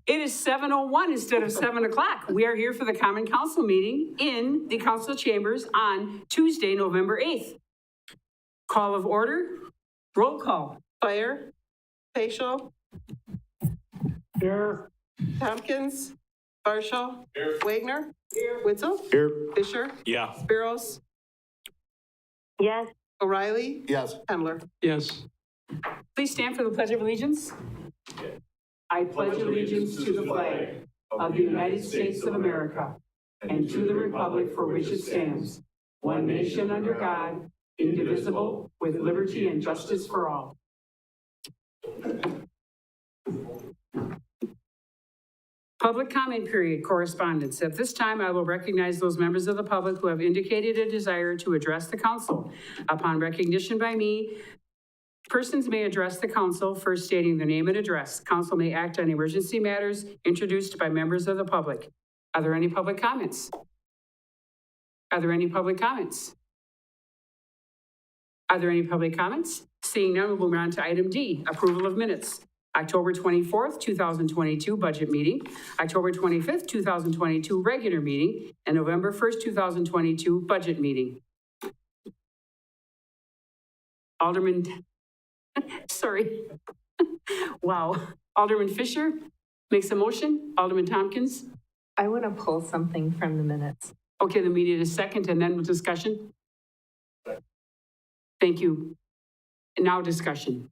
It is 7:01 instead of 7 o'clock. We are here for the Common Council meeting in the council chambers on Tuesday, November 8th. Call of order, roll call. Fire, Facial. Here. Tompkins, Marshall. Here. Wagner. Here. Witzel. Here. Fisher. Yeah. Spiros. Yes. O'Reilly. Yes. Handler. Yes. Please stand for the Pledge of Allegiance. I pledge allegiance to the flag of the United States of America and to the republic for which it stands, one nation under God, indivisible, with liberty and justice for all. Public comment period, correspondence. At this time, I will recognize those members of the public who have indicated a desire to address the council. Upon recognition by me, persons may address the council, first stating their name and address. Council may act on emergency matters introduced by members of the public. Are there any public comments? Are there any public comments? Are there any public comments? Seeing none, we'll move on to item D, approval of minutes. October 24th, 2022 budget meeting, October 25th, 2022 regular meeting, and November 1st, 2022 budget meeting. Alderman, sorry. Wow. Alderman Fisher makes a motion. Alderman Tompkins. I want to pull something from the minutes. Okay, the meeting is second and then discussion. Thank you. And now discussion.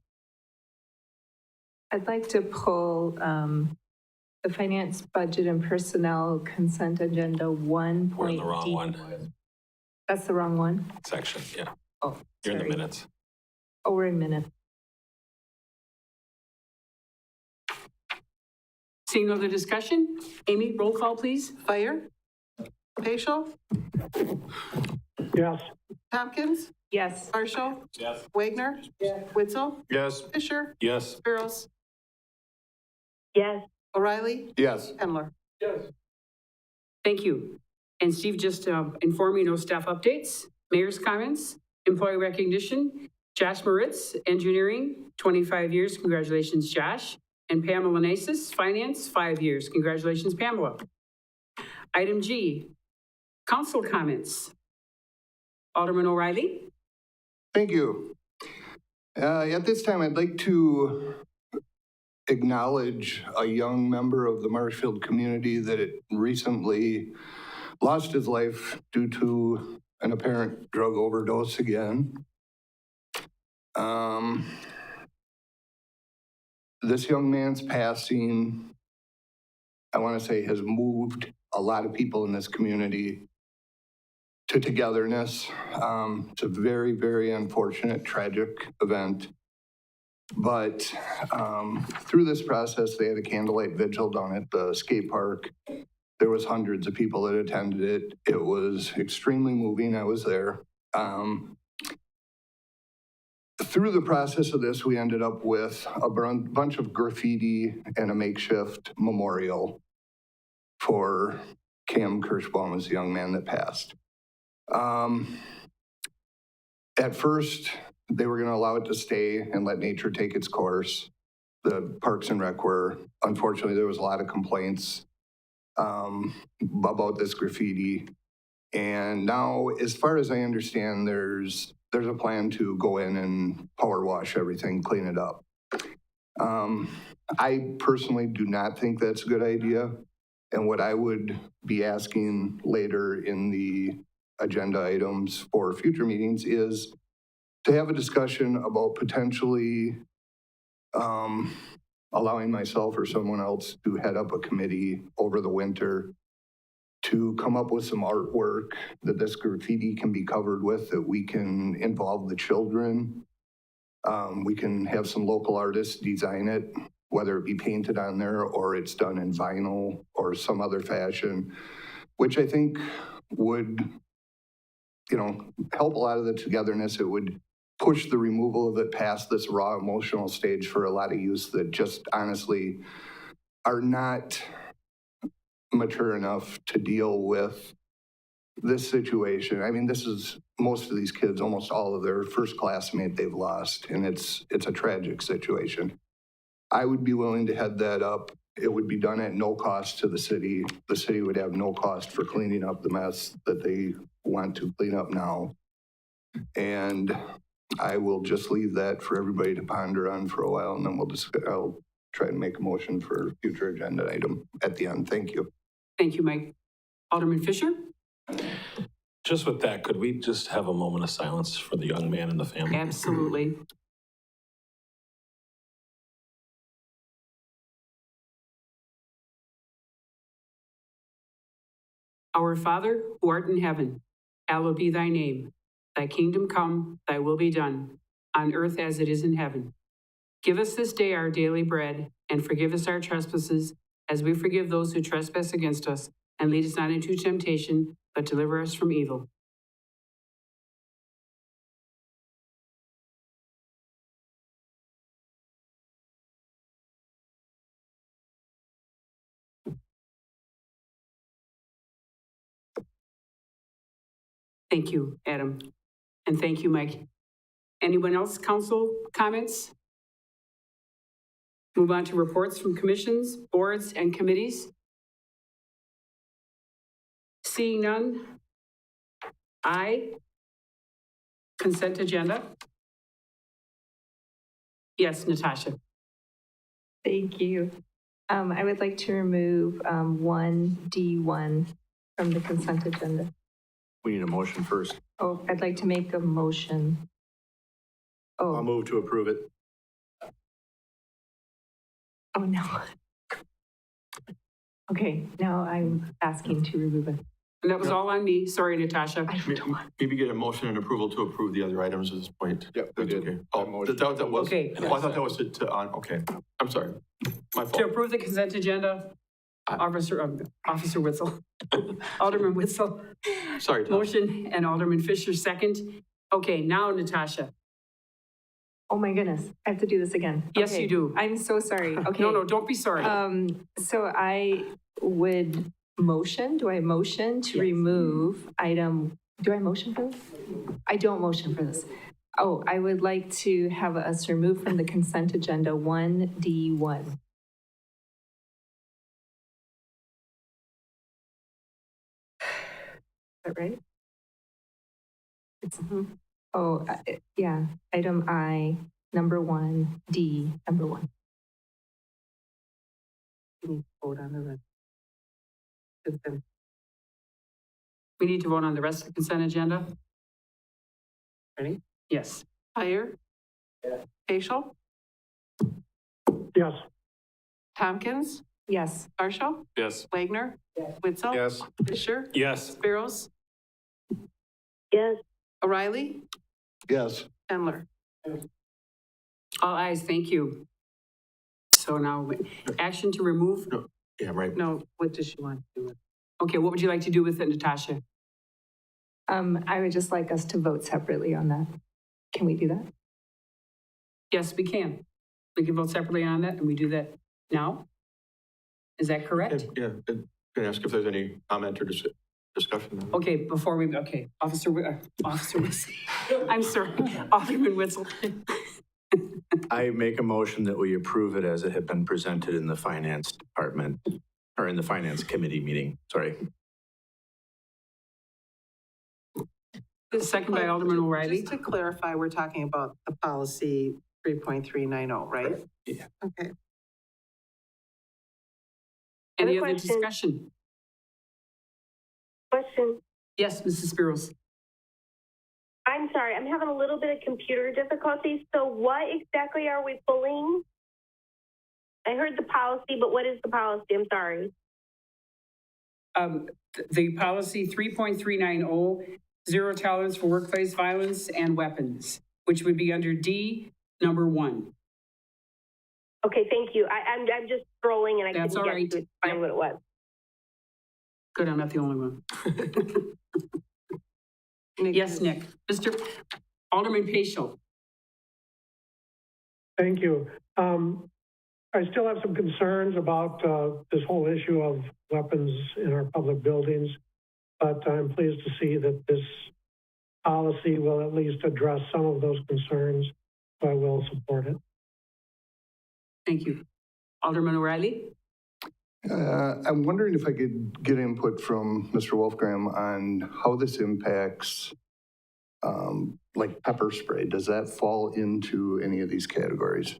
I'd like to pull the finance, budget, and personnel consent agenda 1. We're in the wrong one. That's the wrong one? Section, yeah. Oh, You're in the sorry. minutes. Oh, we're in minutes. Seeing no other discussion, Amy, roll call, please. Fire, Facial. Yes. Tompkins, Yes. Marshall. Yes. Wagner. Yes. Witzel. Yes. Fisher. Yes. Spiros. Yes. O'Reilly. Yes. Handler. Yes. Thank you. And Steve just informed me no staff updates, mayor's comments, employee recognition. Josh Moritz, engineering, 25 years. Congratulations, Josh. And Pamela Nasis, finance, 5 years. Congratulations, Pamela. Item G, council comments. Alderman O'Reilly. Thank you. At this time, I'd like to acknowledge a young member of the Marshfield community that had recently lost his life due to an apparent drug overdose again. This young man's passing, I want to say, has moved a lot of people in this community to togetherness. It's a very, very unfortunate, tragic event. But through this process, they had a candlelight vigil down at the skate park. There was hundreds of people that attended it. It was extremely moving. I was there. Through the process of this, we ended up with a bunch of graffiti and a makeshift memorial for Cam Kirschbaum, as the young man that passed. At first, they were going to allow it to stay and let nature take its course. The Parks and Rec were, unfortunately, there was a lot of complaints about this graffiti. And now, as far as I understand, there's a plan to go in and power wash everything, clean it up. I personally do not think that's a good idea. And what I would be asking later in the agenda items for future meetings is to have a discussion about potentially allowing myself or someone else to head up a committee over the winter to come up with some artwork that this graffiti can be covered with, that we can involve the children. We can have some local artists design it, whether it be painted on there or it's done in vinyl or some other fashion, which I think would, help a lot of the togetherness. It would push the removal of it past this raw emotional stage for a lot of youths that just honestly are not mature enough to deal with this situation. I mean, this is most of these kids, almost all of their first classmate they've lost, and it's a tragic situation. I would be willing to head that up it would be done at no cost to the city. The city would have no cost for cleaning up the mess that they want to clean up now. And I will just leave that for everybody to ponder on for a while, and then I'll try and make a motion for a future agenda item at the end. Thank you. Thank you, Mike. Alderman Fisher? Just with that, could we just have a moment of silence for the young man and the family? Absolutely. Our Father, who art in heaven, hallowed be thy name. Thy kingdom come, thy will be done, on earth as it is in heaven. Give us this day our daily bread, and forgive us our trespasses, as we forgive those who trespass against us. And lead us not into temptation, but deliver us from evil. Thank you, Adam. And thank you, Mike. Anyone else, council comments? Move on to reports from commissions, boards, and committees. Seeing none. Consent agenda. Yes, Natasha. Thank you. I would like to remove 1D1 from the consent agenda. We need a motion first. Oh, I'd like to make a motion. I'll Oh, move to approve it. oh no. Okay, now I'm asking to remove it. And that was all on me. Sorry, Natasha. I don't want. Maybe get a motion and approval to approve the other items at this point. Yep, we That's did. okay. Oh, that was, Okay. oh, I thought that was okay. I'm sorry. My To fault. approve the consent agenda, Officer Witzel. Alderman Witzel, Sorry, Tom. motion, and Alderman Fisher, second. Okay, now Natasha. Oh my goodness, I have to do this again. Yes, Okay, you do. I'm so sorry. Okay. No, don't be sorry. So I would motion, do I motion to Yes. remove item, do I motion for this? I don't motion for this. Oh, I would like to have us remove from the consent agenda 1D1. Is that right? It's, oh, yeah, item I, number 1, D, number 1. Vote on the rest. We need to vote on the rest of the consent agenda. Ready? Yes. Hire. Facial. Yes. Tompkins. Yes. Marshall. Yes. Wagner. Witzel. Yes. Fisher. Yes. Spiros. Yes. O'Reilly. Yes. Endler. All ayes, thank you. So now, action to remove. Yeah, right. No, what does she want to do? Okay, what would you like to do with it, Natasha? I would just like us to vote separately on that. Can we do that? Yes, we can. We can vote separately on that, and we do that now. Is that correct? Yeah, can I ask if there's any comment or discussion? Okay, before we, okay, Officer Witzel. I'm sorry, Alderman Witzel. I make a motion that we approve it as it had been presented in the finance department, or in the finance committee meeting, sorry. Second by Alderman O'Reilly. Just to clarify, we're talking about the policy 3.390, right? Yeah. Okay. Any Other other question? discussion? Question. Yes, Mrs. Spiros. I'm sorry, I'm having a little bit of computer difficulties. So what exactly are we pulling? I heard the policy, but what is the policy? I'm sorry. The policy 3.390, zero tolerance for workplace violence and weapons, which would be under D, number 1. Okay, thank you. I'm just scrolling and I That's couldn't all right. get to find what it was. Good, I'm not the only one. Yes, Nick. Mr. Alderman Paschal. Thank you. I still have some concerns about this whole issue of weapons in our public buildings, but I'm pleased to see that this policy will at least address some of those concerns, so I will support it. Thank you. Alderman O'Reilly? I'm wondering if I could get input from Mr. Wolfgram on how this impacts, like pepper spray. Does that fall into any of these categories?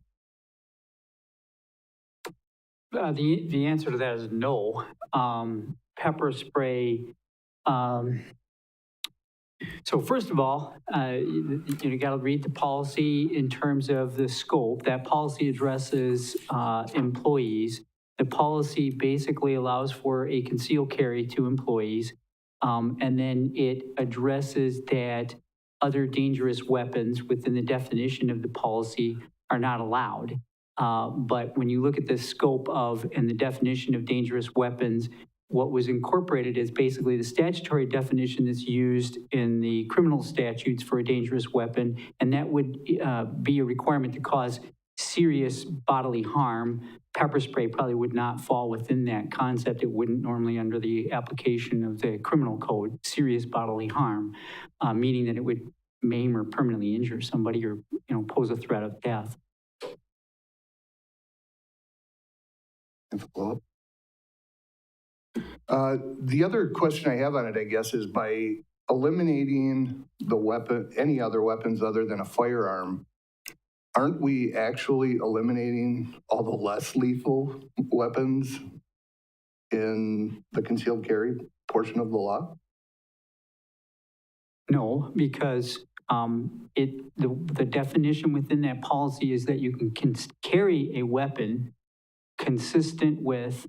The answer to that is no. Pepper spray. So first of all, you got to read the policy in terms of the scope. That policy addresses employees. The policy basically allows for a concealed carry to employees, and then it addresses that other dangerous weapons within the definition of the policy are not allowed. But when you look at the scope of and the definition of dangerous weapons, what was incorporated is basically the statutory definition that's used in the criminal statutes for a dangerous weapon, and that would be a requirement to cause serious bodily harm. Pepper spray probably would not fall within that concept. It wouldn't normally under the application of the criminal code, serious bodily harm, meaning that it would maim or permanently injure somebody or pose a threat of death. The other question I have on it, I guess, is by eliminating the weapon, any other weapons other than a firearm, aren't we actually eliminating all the less lethal weapons in the concealed carry portion of the law? No, because the definition within that policy is that you can carry a weapon consistent with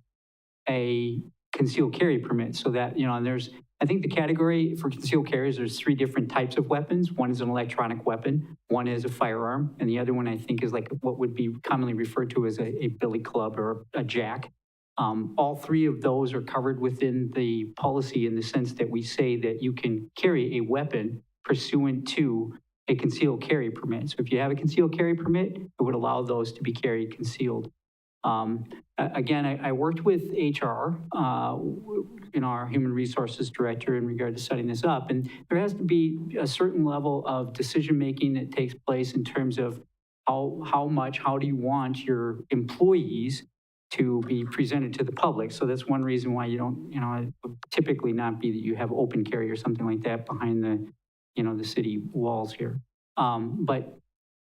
a concealed carry permit. So that, and I think the category for concealed carry is there's 3 different types of weapons. One is an electronic weapon, one is a firearm, and the other one I think is like what would be commonly referred to as a billy club or a jack. All 3 of those are covered within the policy in the sense that we say that you can carry a weapon pursuant to a concealed carry permit. So if you have a concealed carry permit, it would allow those to be carried concealed. Again, I worked with HR, our human resources director in regard to setting this up, and there has to be a certain level of decision-making that takes place in terms of how do you want your employees to be presented to the public. So that's one reason why you don't, it would typically not be that you have open carry or something like that behind the city walls here. But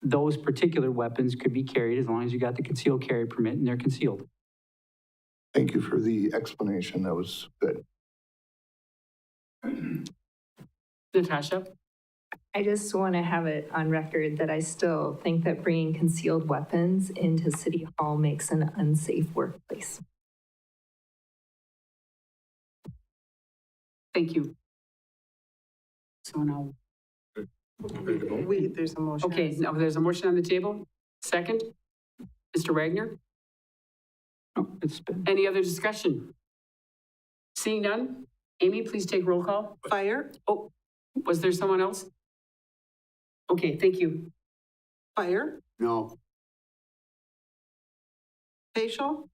those particular weapons could be carried as long as you got the concealed carry permit and they're concealed. Thank you for the explanation. That was good. Natasha? I just want to have it on record that I still think that bringing concealed weapons into City Hall makes an unsafe workplace. Thank you. So now, There's a motion. okay, now there's a motion on the table. Second, Mr. Wagner? No, it's been. Any other discussion? Seeing none, Amy, please take roll call. Fire, Oh, was there someone else? Okay, thank you. Fire, No. Facial,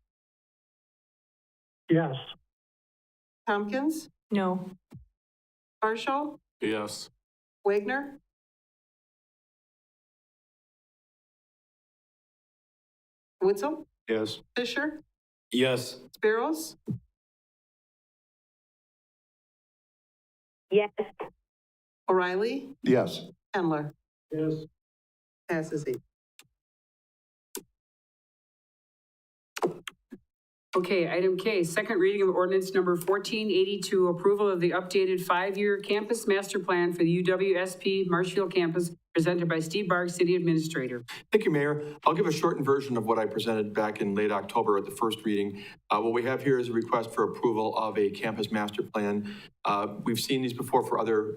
Yes. Tompkins, No. Marshall, Yes. Wagner, Witzel, Yes. Fisher, Yes. Sparrows, Yes. O'Reilly, Yes. Handler. Yes. Passes 8. Okay, item K, second reading of ordinance number 1482, approval of the updated 5-year campus master plan for the UWSP Marshfield campus, presented by Steve Barg, City Administrator. Thank you, Mayor. I'll give a shortened version of what I presented back in late October at the first reading. What we have here is a request for approval of a campus master plan. We've seen these before for other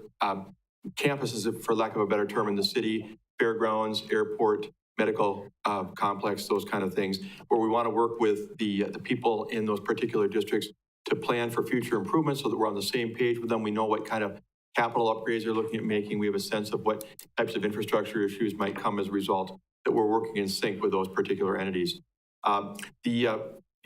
campuses, for lack of a better term, in the city, fairgrounds, airport, medical complex, those kind of things, where we want to work with the people in those particular districts to plan for future improvements so that we're on the same page with them. We know what kind of capital upgrades they're looking at making. We have a sense of what types of infrastructure issues might come as a result, that we're working in sync with those particular entities. The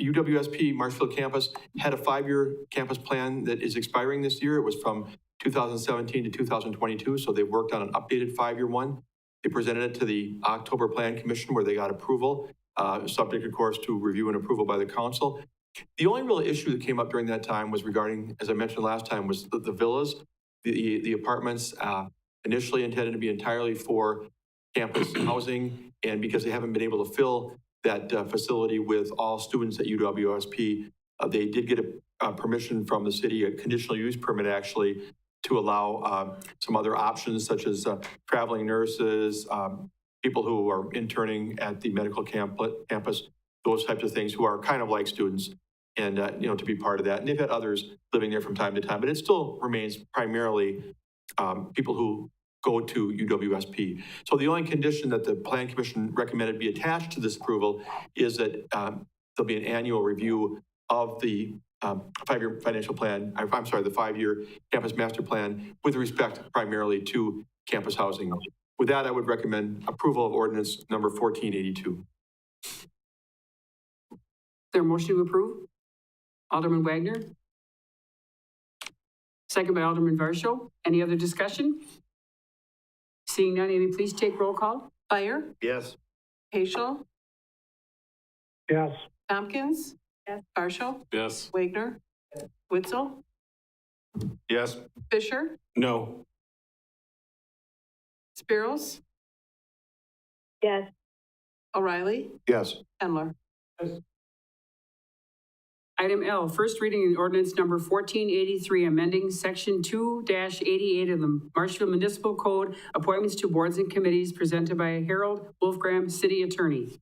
UWSP Marshfield campus had a 5-year campus plan that is expiring this year. It was from 2017 to 2022, so they've worked on an updated 5-year one. They presented it to the October Plan Commission where they got approval, subject, of course, to review and approval by the council. The only real issue that came up during that time was regarding, as I mentioned last time, was the villas, the apartments initially intended to be entirely for campus housing, and because they haven't been able to fill that facility with all students at UWSP, they did get a permission from the city, a conditional use permit actually, to allow some other options such as traveling nurses, people who are interning at the medical campus, those types of things, who are kind of like students, and to be part of that. And they've had others living there from time to time, but it still remains primarily people who go to UWSP. So the only condition that the Plan Commission recommended be attached to this approval is that there'll be an annual review of the five-year financial plan, I'm sorry, the 5-year campus master plan with respect primarily to campus housing. With that, I would recommend approval of ordinance number 1482. Is there a motion to approve? Alderman Wagner? Second by Alderman Varsho. Any other discussion? Seeing none, Amy, please take roll call. Fire, Yes. Paschal, Yes. Tompkins. Yes. Varsho, Yes. Wagner, Witzel, Yes. Fisher, No. Spiros, Yes. O'Reilly, Yes. Endler. Item L, first reading in ordinance number 1483, amending section 2-88 of the Marshfield Municipal Code, appointments to boards and committees, presented by Harold Wolfgram, City Attorney.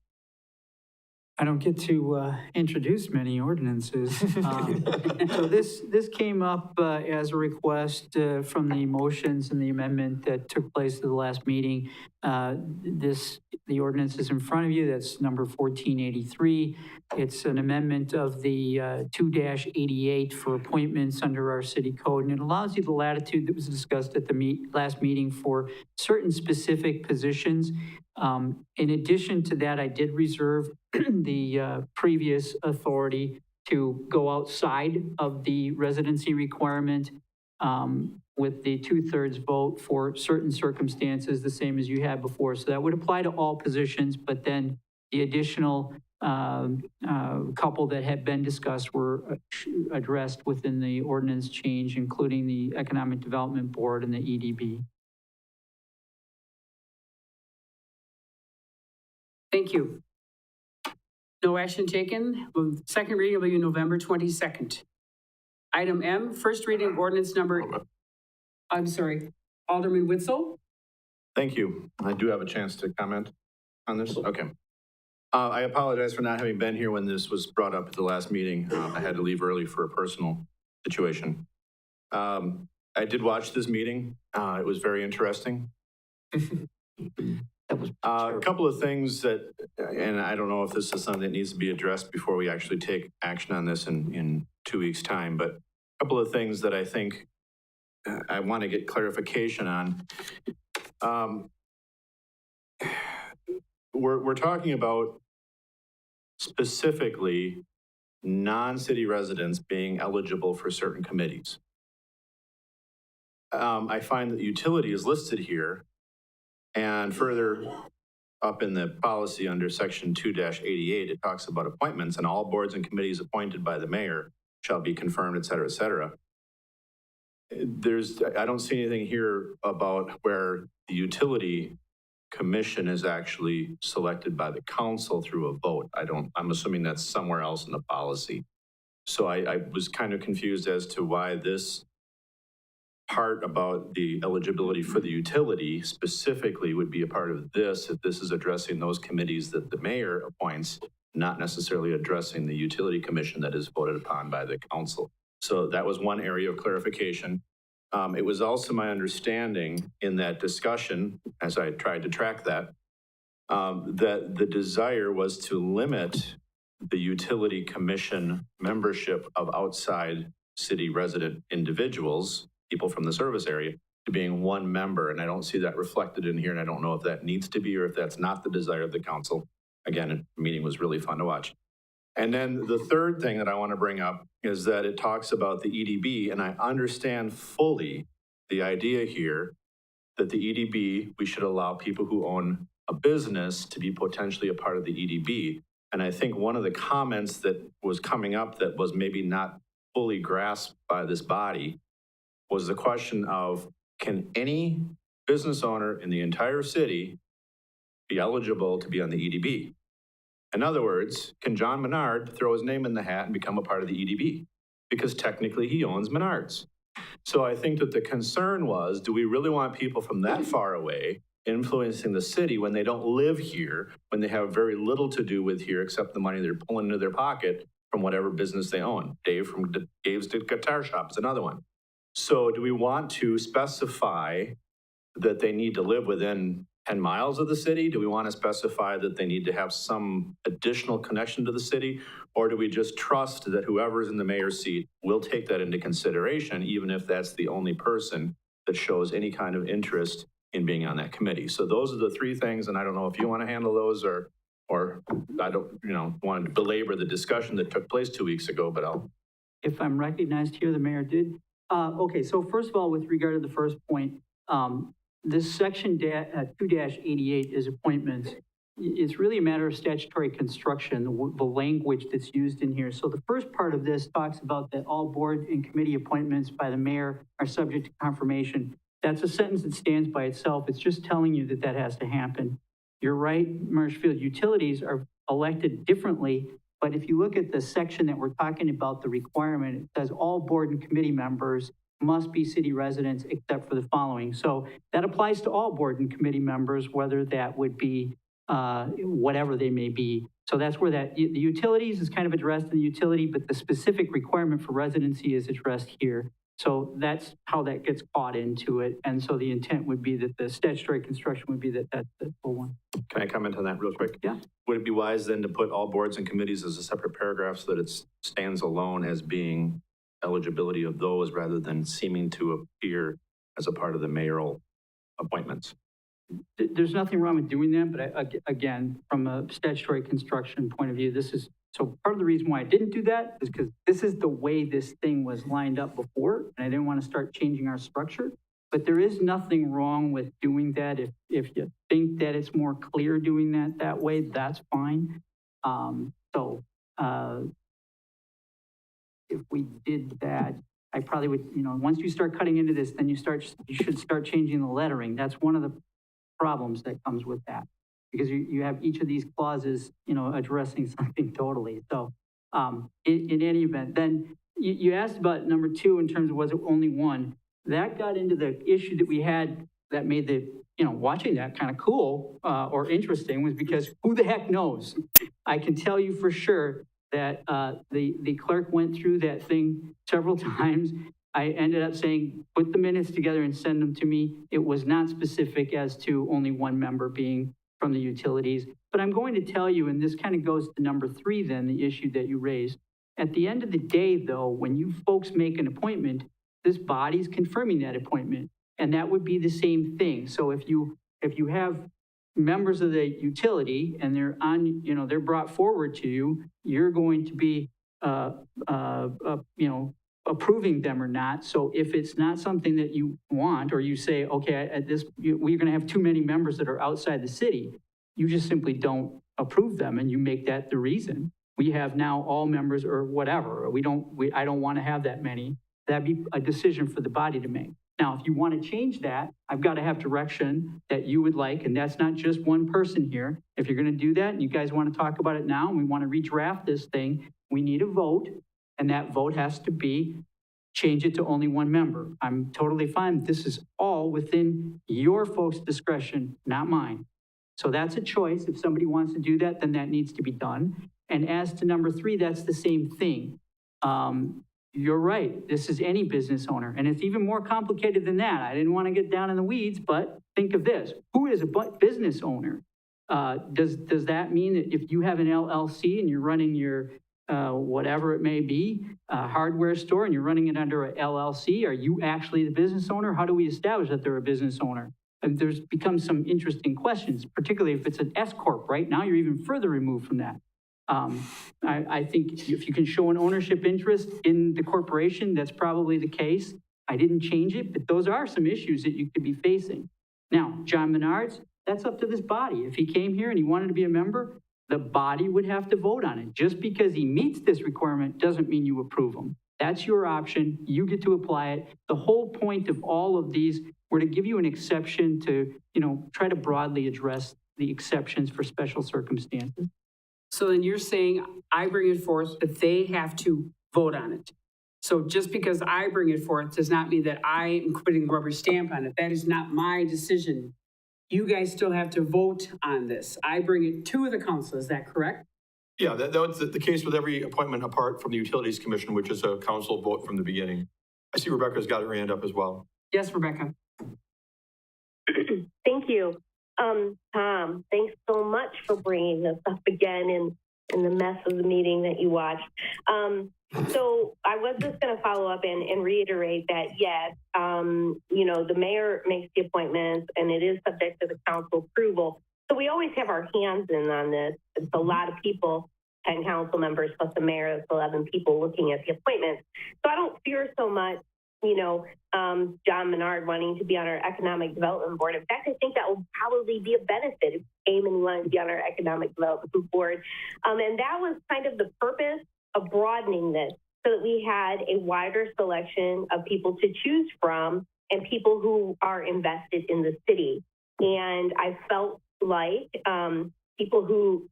I don't get to introduce many ordinances. So this came up as a request from the motions and the amendment that took place at the last meeting. The ordinance is in front of you. That's number 1483. It's an amendment of the 2-88 for appointments under our city code, and it allows you the latitude that was discussed at the last meeting for certain specific positions. In addition to that, I did reserve the previous authority to go outside of the residency requirement with the 2/3 vote for certain circumstances, the same as you had before. So that would apply to all positions, but then the additional couple that had been discussed were addressed within the ordinance change, including the Economic Development Board and the EDB. Thank you. No action taken. Second reading will be November 22nd. Item M, first reading ordinance number, I'm sorry, Alderman Witzel. Thank you. I do have a chance to comment on this. Okay. I apologize for not having been here when this was brought up at the last meeting. I had to leave early for a personal situation. I did watch this meeting. It was very interesting. A couple of things that, and I don't know if this is something that needs to be addressed before we actually take action on this in 2 weeks' time, but a couple of things that I think I want to get clarification on. We're talking about specifically non-city residents being eligible for certain committees. I find that utility is listed here, and further up in the policy under section 2-88, it talks about appointments, and all boards and committees appointed by the mayor shall be confirmed, et cetera, et cetera. I don't see anything here about where the utility commission is actually selected by the council through a vote. I'm assuming that's somewhere else in the policy. So I was kind of confused as to why this part about the eligibility for the utility specifically would be a part of this, if this is addressing those committees that the mayor appoints, not necessarily addressing the utility commission that is voted upon by the council. So that was one area of clarification. It was also my understanding in that discussion, as I tried to track that, that the desire was to limit the utility commission membership of outside city resident individuals, people from the service area, to being one member. And I don't see that reflected in here, and I don't know if that needs to be or if that's not the desire of the council. Again, the meeting was really fun to watch. And then the third thing that I want to bring up is that it talks about the EDB, and I understand fully the idea here that the EDB, we should allow people who own a business to be potentially a part of the EDB. And I think one of the comments that was coming up that was maybe not fully grasped by this body was the question of, can any business owner in the entire city be eligible to be on the EDB? In other words, can John Menard throw his name in the hat and become a part of the EDB? Because technically he owns Menards. So I think that the concern was, do we really want people from that far away influencing the city when they don't live here, when they have very little to do with here except the money they're pulling into their pocket from whatever business they own? Dave from Dave's Guitar Shop is another one. So do we want to specify that they need to live within 10 miles of the city? Do we want to specify that they need to have some additional connection to the city? Or do we just trust that whoever's in the mayor's seat will take that into consideration, even if that's the only person that shows any kind of interest in being on that committee? So those are the three things, and I don't know if you want to handle those or I don't, want to belabor the discussion that took place 2 weeks ago, but I'll. If I'm recognized here, the mayor did. Okay, so first of all, with regard to the first point, this section 2-88 is appointments. It's really a matter of statutory construction, the language that's used in here. So the first part of this talks about that all board and committee appointments by the mayor are subject to confirmation. That's a sentence that stands by itself. It's just telling you that that has to happen. You're right, Marshfield utilities are elected differently, but if you look at the section that we're talking about, the requirement, it says all board and committee members must be city residents except for the following. So that applies to all board and committee members, whether that would be whatever they may be. So that's where the utilities is kind of addressed in the utility, but the specific requirement for residency is addressed here. So that's how that gets caught into it. And so the intent would be that the statutory construction would be that that's the full one. Can I comment on that real quick? Yeah. Would it be wise then to put all boards and committees as a separate paragraph so that it stands alone as being eligibility of those rather than seeming to appear as a part of the mayoral appointments? There's nothing wrong with doing that, but again, from a statutory construction point of view, so part of the reason why I didn't do that is because this is the way this thing was lined up before, and I didn't want to start changing our structure. But there is nothing wrong with doing that. If you think that it's more clear doing that way, that's fine. If we did that, I probably would, once you start cutting into this, then you should start changing the lettering. That's one of the problems that comes with that, because you have each of these clauses, addressing something totally. So in any event, then you asked about number 2 in terms of was it only one. That got into the issue that we had that made the, watching that kind of cool or interesting, was because who the heck knows? I can tell you for sure that the clerk went through that thing several times. I ended up saying, put the minutes together and send them to me. It was not specific as to only one member being from the utilities. But I'm going to tell you, and this kind of goes to number 3 then, the issue that you raised. At the end of the day, though, when you folks make an appointment, this body's confirming that appointment. And that would be the same thing. So if you have members of the utility and they're on, they're brought forward to you, you're going to be, approving them or not. So if it's not something that you want, or you say, okay, we're going to have too many members that are outside the city, you just simply don't approve them, and you make that the reason. We have now all members or whatever. I don't want to have that many. That'd be a decision for the body to make. Now, if you want to change that, I've got to have direction that you would like, and that's not just one person here. If you're going to do that and you guys want to talk about it now and we want to redraft this thing, we need a vote, and that vote has to be change it to only one member. I'm totally fine. This is all within your folks' discretion, not mine. So that's a choice. If somebody wants to do that, then that needs to be done. And as to number 3, that's the same thing. You're right. This is any business owner. And it's even more complicated than that. I didn't want to get down in the weeds, but think of this. Who is a business owner? Does that mean that if you have an LLC and you're running your whatever it may be, a hardware store, and you're running it under a LLC, are you actually the business owner? How do we establish that they're a business owner? And there's become some interesting questions, particularly if it's an S Corp, right? Now you're even further removed from that. I think if you can show an ownership interest in the corporation, that's probably the case. I didn't change it, but those are some issues that you could be facing. Now, John Menards, that's up to this body. If he came here and he wanted to be a member, the body would have to vote on it. Just because he meets this requirement doesn't mean you approve him. That's your option. You get to apply it. The whole point of all of these were to give you an exception to, try to broadly address the exceptions for special circumstances. So then you're saying I bring it forth, that they have to vote on it. So just because I bring it forth does not mean that I am putting the rubber stamp on it. That is not my decision. You guys still have to vote on this. I bring it to the council, is that correct? Yeah, that was the case with every appointment apart from the Utilities Commission, which is a council vote from the beginning. I see Rebecca's got her hand up as well. Yes, Rebecca. Thank you. Tom, thanks so much for bringing this up again in the mess of the meeting that you watched. So I was just going to follow up and reiterate that, yes, the mayor makes the appointments and it is subject to the council approval. So we always have our hands in on this. It's a lot of people, 10 council members plus the mayor, that's 11 people looking at the appointments. So I don't fear so much, John Menard wanting to be on our economic development board. In fact, I think that will probably be a benefit if he came and wanted to be on our economic development board. And that was kind of the purpose of broadening this so that we had a wider selection of people to choose from and people who are invested in the city. And I felt like people who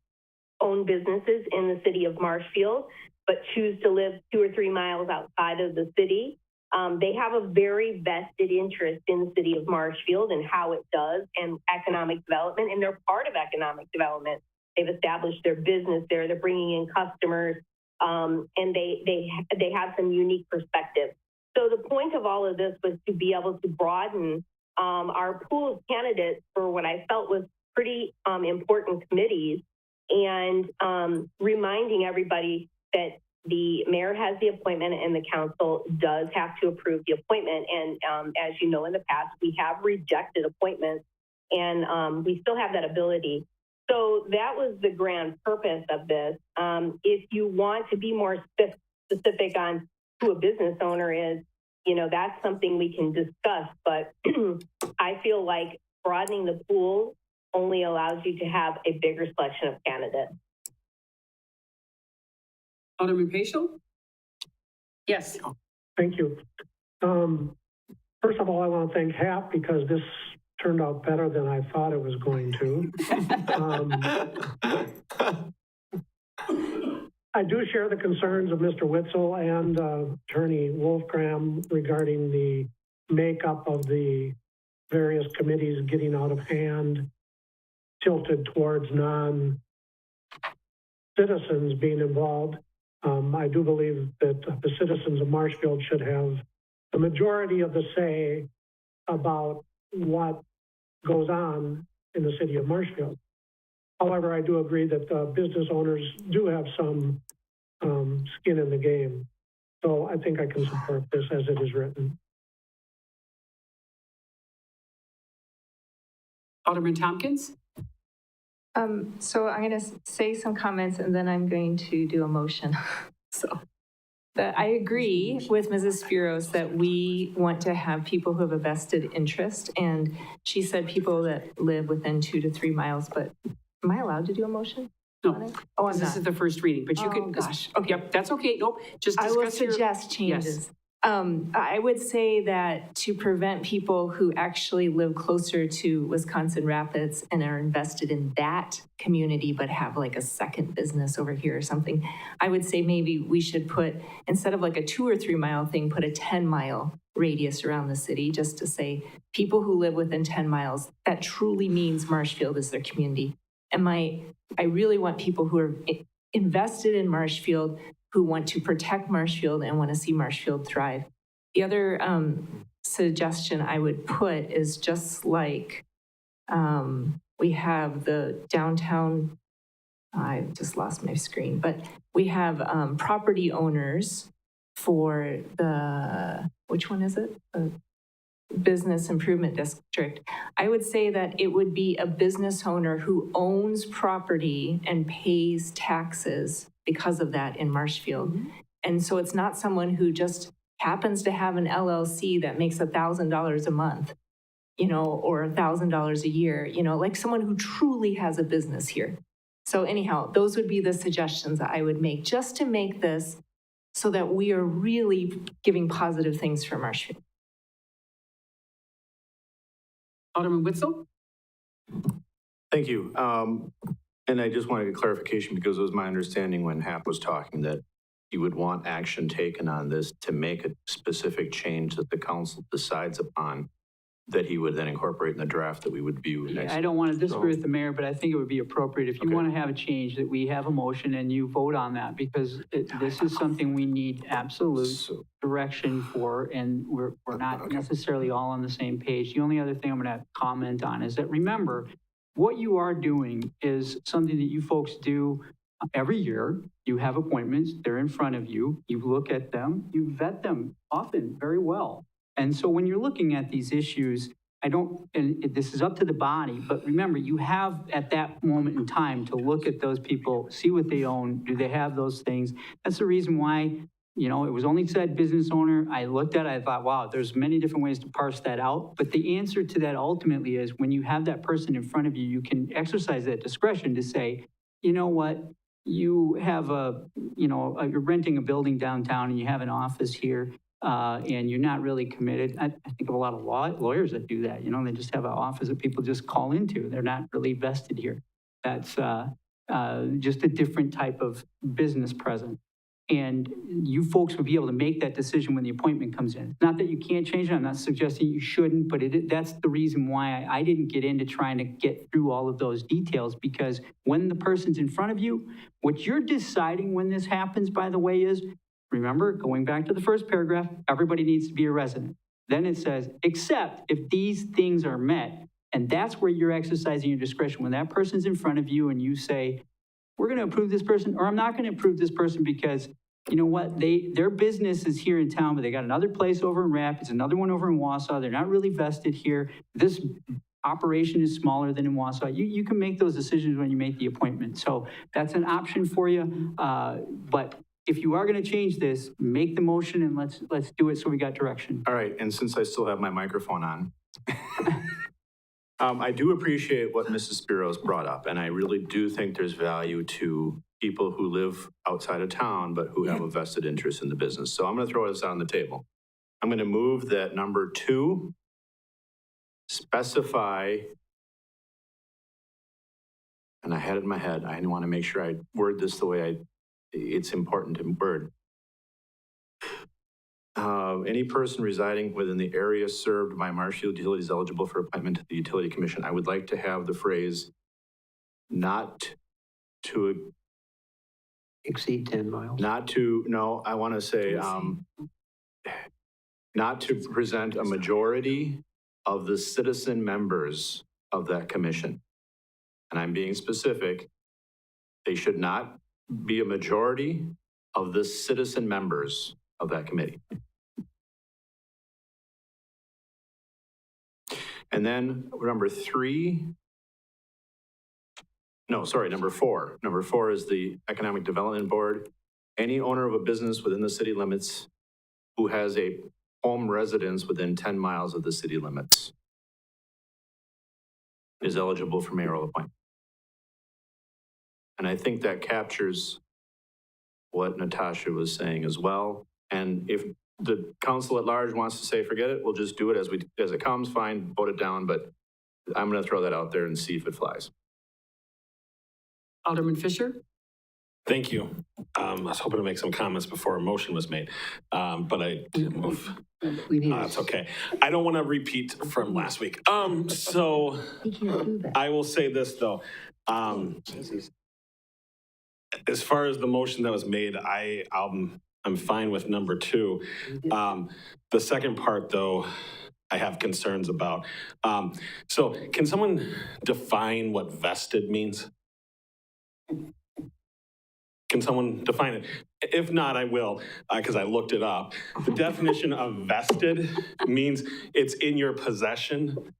own businesses in the city of Marshfield, but choose to live 2 or 3 miles outside of the city, they have a very vested interest in the city of Marshfield and how it does and economic development, and they're part of economic development. They've established their business there. They're bringing in customers, and they have some unique perspective. So the point of all of this was to be able to broaden our pool of candidates for what I felt was pretty important committees, and reminding everybody that the mayor has the appointment and the council does have to approve the appointment. And as you know, in the past, we have rejected appointments, and we still have that ability. So that was the grand purpose of this. If you want to be more specific on who a business owner is, that's something we can discuss. But I feel like broadening the pool only allows you to have a bigger selection of candidates. Alderman Paschal? Yes. Thank you. First of all, I want to thank HAP because this turned out better than I thought it was going to. I do share the concerns of Mr. Witzel and Attorney Wolfgram regarding the makeup of the various committees getting out of hand, tilted towards non-citizens being involved. I do believe that the citizens of Marshfield should have the majority of the say about what goes on in the city of Marshfield. However, I do agree that business owners do have some skin in the game. So I think I can support this as it is written. Alderman Tompkins? So I'm going to say some comments and then I'm going to do a motion. I agree with Mrs. Spiros that we want to have people who have a vested interest. And she said people that live within 2 to 3 miles, but am I allowed to do a motion? No. Oh, I'm This not. is the first reading, but you Oh, can. gosh. Okay. Yep, that's okay. Nope. Just I will discuss your. suggest changes. Yes. I would say that to prevent people who actually live closer to Wisconsin Rapids and are invested in that community, but have like a second business over here or something, I would say maybe we should put, instead of like a 2 or 3 mile thing, put a 10-mile radius around the city, just to say people who live within 10 miles, that truly means Marshfield is their community. And I really want people who are invested in Marshfield, who want to protect Marshfield and want to see Marshfield thrive. The other suggestion I would put is just like we have the downtown, I just lost my screen, but we have property owners for the, which one is it? The Business Improvement District. I would say that it would be a business owner who owns property and pays taxes because of that in Marshfield. Mm-hmm. And so it's not someone who just happens to have an LLC that makes $1,000 a month, or $1,000 a year, like someone who truly has a business here. So anyhow, those would be the suggestions that I would make, just to make this so that we are really giving positive things for Marshfield. Alderman Witzel? Thank you. And I just wanted a clarification because it was my understanding when Hap was talking that he would want action taken on this to make a specific change that the council decides upon, that he would then incorporate in the draft that we would view next. I don't want to disagree with the mayor, but I think it would be appropriate if you want to have a change that we have a motion and you vote on that, because this is something we need absolute direction for, and we're not necessarily all on the same page. The only other thing I'm going to comment on is that, remember, what you are doing is something that you folks do every year. You have appointments, they're in front of you, you look at them, you vet them often very well. And so when you're looking at these issues, this is up to the body, but remember, you have at that moment in time to look at those people, see what they own, do they have those things? That's the reason why, it was only said business owner. I looked at it, I thought, wow, there's many different ways to parse that out. But the answer to that ultimately is when you have that person in front of you, you can exercise that discretion to say, you know what, you have you're renting a building downtown and you have an office here. And you're not really committed. I think of a lot of lawyers that do that. They just have an office that people just call into. They're not really vested here. That's just a different type of business presence. And you folks would be able to make that decision when the appointment comes in. Not that you can't change it. I'm not suggesting you shouldn't, but that's the reason why I didn't get into trying to get through all of those details, because when the person's in front of you, what you're deciding when this happens, by the way, is, remember, going back to the first paragraph, everybody needs to be a resident. Then it says, except if these things are met, and that's where you're exercising your discretion. When that person's in front of you and you say, we're going to approve this person, or I'm not going to approve this person because, you know what, their business is here in town, but they got another place over in Rapids, another one over in Wausau. They're not really vested here. This operation is smaller than in Wausau. You can make those decisions when you make the appointment. So that's an option for you. But if you are going to change this, make the motion and let's do it so we got direction. All right, and since I still have my microphone on, I do appreciate what Mrs. Spiros brought up, and I really do think there's value to people who live outside of town but who have a vested interest in the business. So I'm going to throw this on the table. I'm going to move that number 2, specify, and I had it in my head, I want to make sure I word this the way it's important to word. Any person residing within the area served by Marshfield Utilities is eligible for appointment to the Utility Commission. I would like to have the phrase not to exceed 10 miles. I want to say not to present a majority of the citizen members of that commission. And I'm being specific. They should not be a majority of the citizen members of that committee. And then number 4. Number 4 is the Economic Development Board. Any owner of a business within the city limits who has a home residence within 10 miles of the city limits is eligible for mayoral appointment. And I think that captures what Natasha was saying as well. And if the council at large wants to say, forget it, we'll just do it as it comes, fine, vote it down, but I'm going to throw that out there and see if it flies. Alderman Fisher? Thank you. I was hoping to make some comments before a motion was made, but I didn't move. It's okay. I don't want to repeat from last week. So I will say this though. As far as the motion that was made, I'm fine with number 2. The second part though, I have concerns about. So can someone define what vested means? Can someone define it? If not, I will, because I looked it up. The definition of vested means it's in your possession,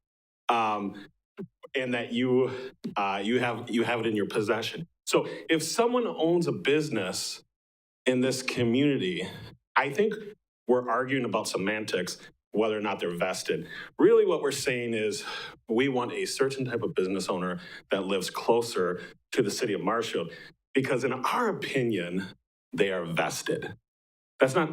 and that you have it in your possession. So if someone owns a business in this community, I think we're arguing about semantics whether or not they're vested. Really what we're saying is we want a certain type of business owner that lives closer to the city of Marshfield, because in our opinion, they are vested. That's not,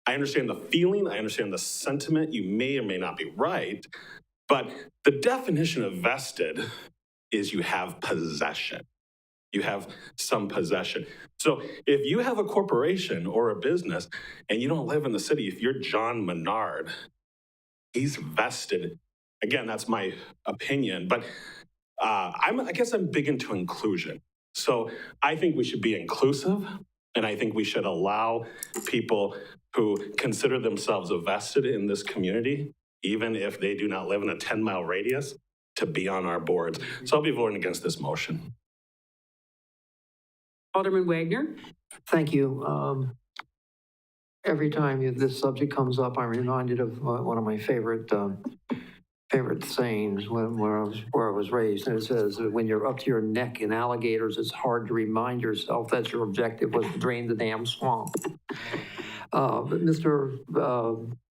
I understand the feeling, I understand the sentiment, you may or may not be right, but the definition of vested is you have possession. You have some possession. So if you have a corporation or a business and you don't live in the city, if you're John Menard, he's vested. Again, that's my opinion, but I guess I'm big into inclusion. So I think we should be inclusive, and I think we should allow people who consider themselves vested in this community, even if they do not live in a 10-mile radius, to be on our boards. So I'll be voting against this motion. Alderman Wagner. Thank you. Every time this subject comes up, I'm reminded of one of my favorite sayings where I was raised, and it says, when you're up to your neck in alligators, it's hard to remind yourself that your objective was to drain the damn swamp. But Mr.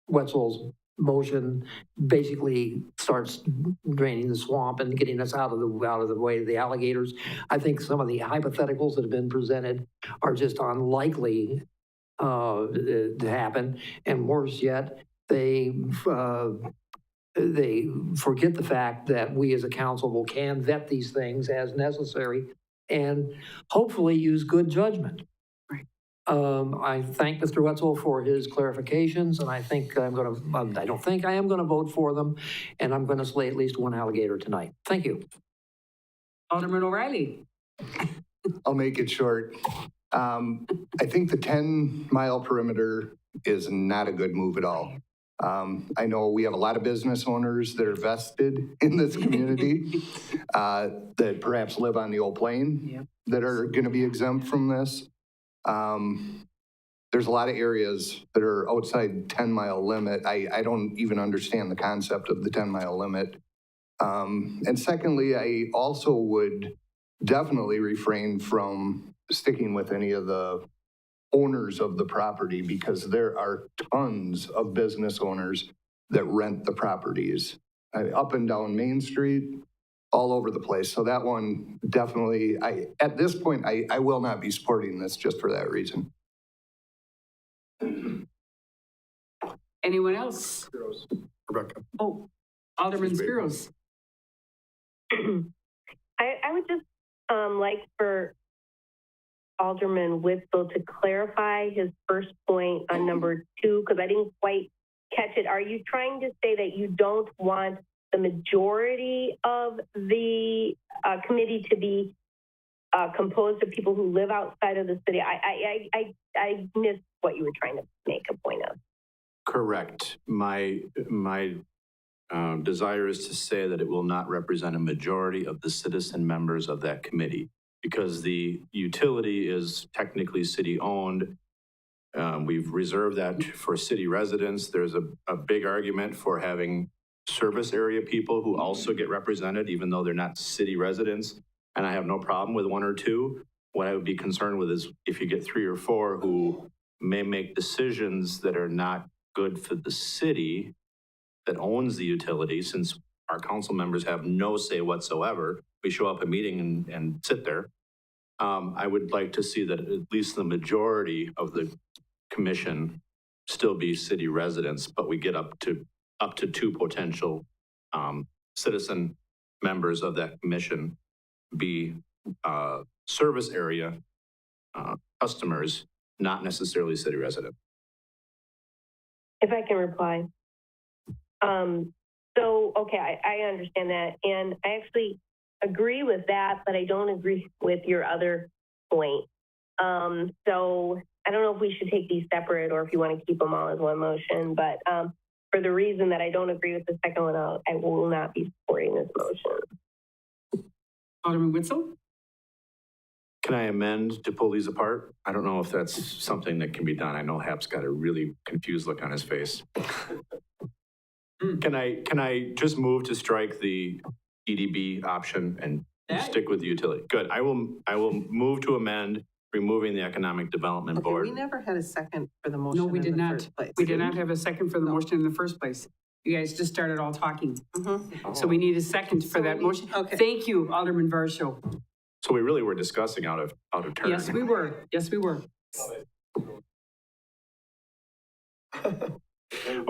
Wetzel's motion basically starts draining the swamp and getting us out of the way of the alligators. I think some of the hypotheticals that have been presented are just unlikely to happen, and worse yet, they forget the fact that we as a council can vet these things as necessary and hopefully use good judgment. I thank Mr. Wetzel for his clarifications, and I don't think I am going to vote for them, and I'm going to slay at least one alligator tonight. Thank you. Alderman O'Reilly. I'll make it short. I think the 10-mile perimeter is not a good move at all. I know we have a lot of business owners that are vested in this community that perhaps live on the old plane that are going to be exempt from this. There's a lot of areas that are outside 10-mile limit. I don't even understand the concept of the 10-mile limit. And secondly, I also would definitely refrain from sticking with any of the owners of the property, because there are tons of business owners that rent the properties up and down Main Street, all over the place. So that one definitely, at this point, I will not be supporting this just for that reason. Anyone else? Rebecca. Oh, Alderman Spiros. I would just like for Alderman Witzel to clarify his first point on number 2, because I didn't quite catch it. Are you trying to say that you don't want the majority of the committee to be composed of people who live outside of the city? I missed what you were trying to make a point of. Correct. My desire is to say that it will not represent a majority of the citizen members of that committee, because the utility is technically city-owned. We've reserved that for city residents. There's a big argument for having service area people who also get represented, even though they're not city residents. And I have no problem with 1 or 2. What I would be concerned with is if you get 3 or 4 who may make decisions that are not good for the city that owns the utility, since our council members have no say whatsoever. We show up at a meeting and sit there. I would like to see that at least the majority of the commission still be city residents, but we get up to 2 potential citizen members of that commission be service area customers, not necessarily city residents. If I can reply. So, okay, I understand that. And I actually agree with that, but I don't agree with your other point. So I don't know if we should take these separate or if you want to keep them all as one motion, but for the reason that I don't agree with the second one, I will not be supporting this motion. Alderman Witzel? Can I amend to pull these apart? I don't know if that's something that can be done. I know Hap's got a really confused look on his face. Can I just move to strike the EDB option and stick with the utility? Good. I will move to amend removing the Economic Development Okay, Board. we never had a second for the motion No, we in did the not. first place. We did not have a second for the No. motion in the first place. You guys just started all talking. Mhm. So we need a second for So that we need- motion. okay. Thank you, Alderman Varsho. So we really were discussing out of turn. Yes, we were. Yes, we were.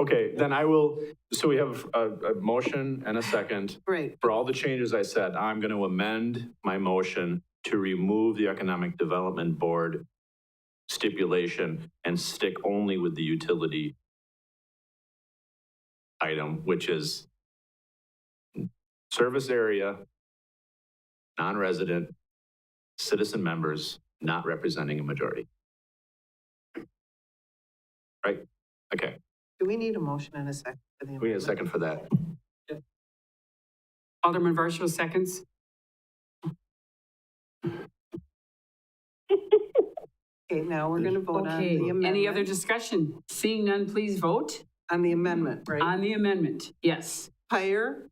Okay, then I will, so we have a motion and a second. Great. For all the changes I said, I'm going to amend my motion to remove the Economic Development Board stipulation and stick only with the utility item, which is service area, non-resident, citizen members not representing a majority. Right? Okay, Do we need a motion and a second for the we need a amendment? second for that. Alderman Varsho seconds. Okay, now we're gonna vote on Okay, the amendment. any other discussion? Seeing none, please vote On the amendment, right? on the amendment. Yes. Pyre?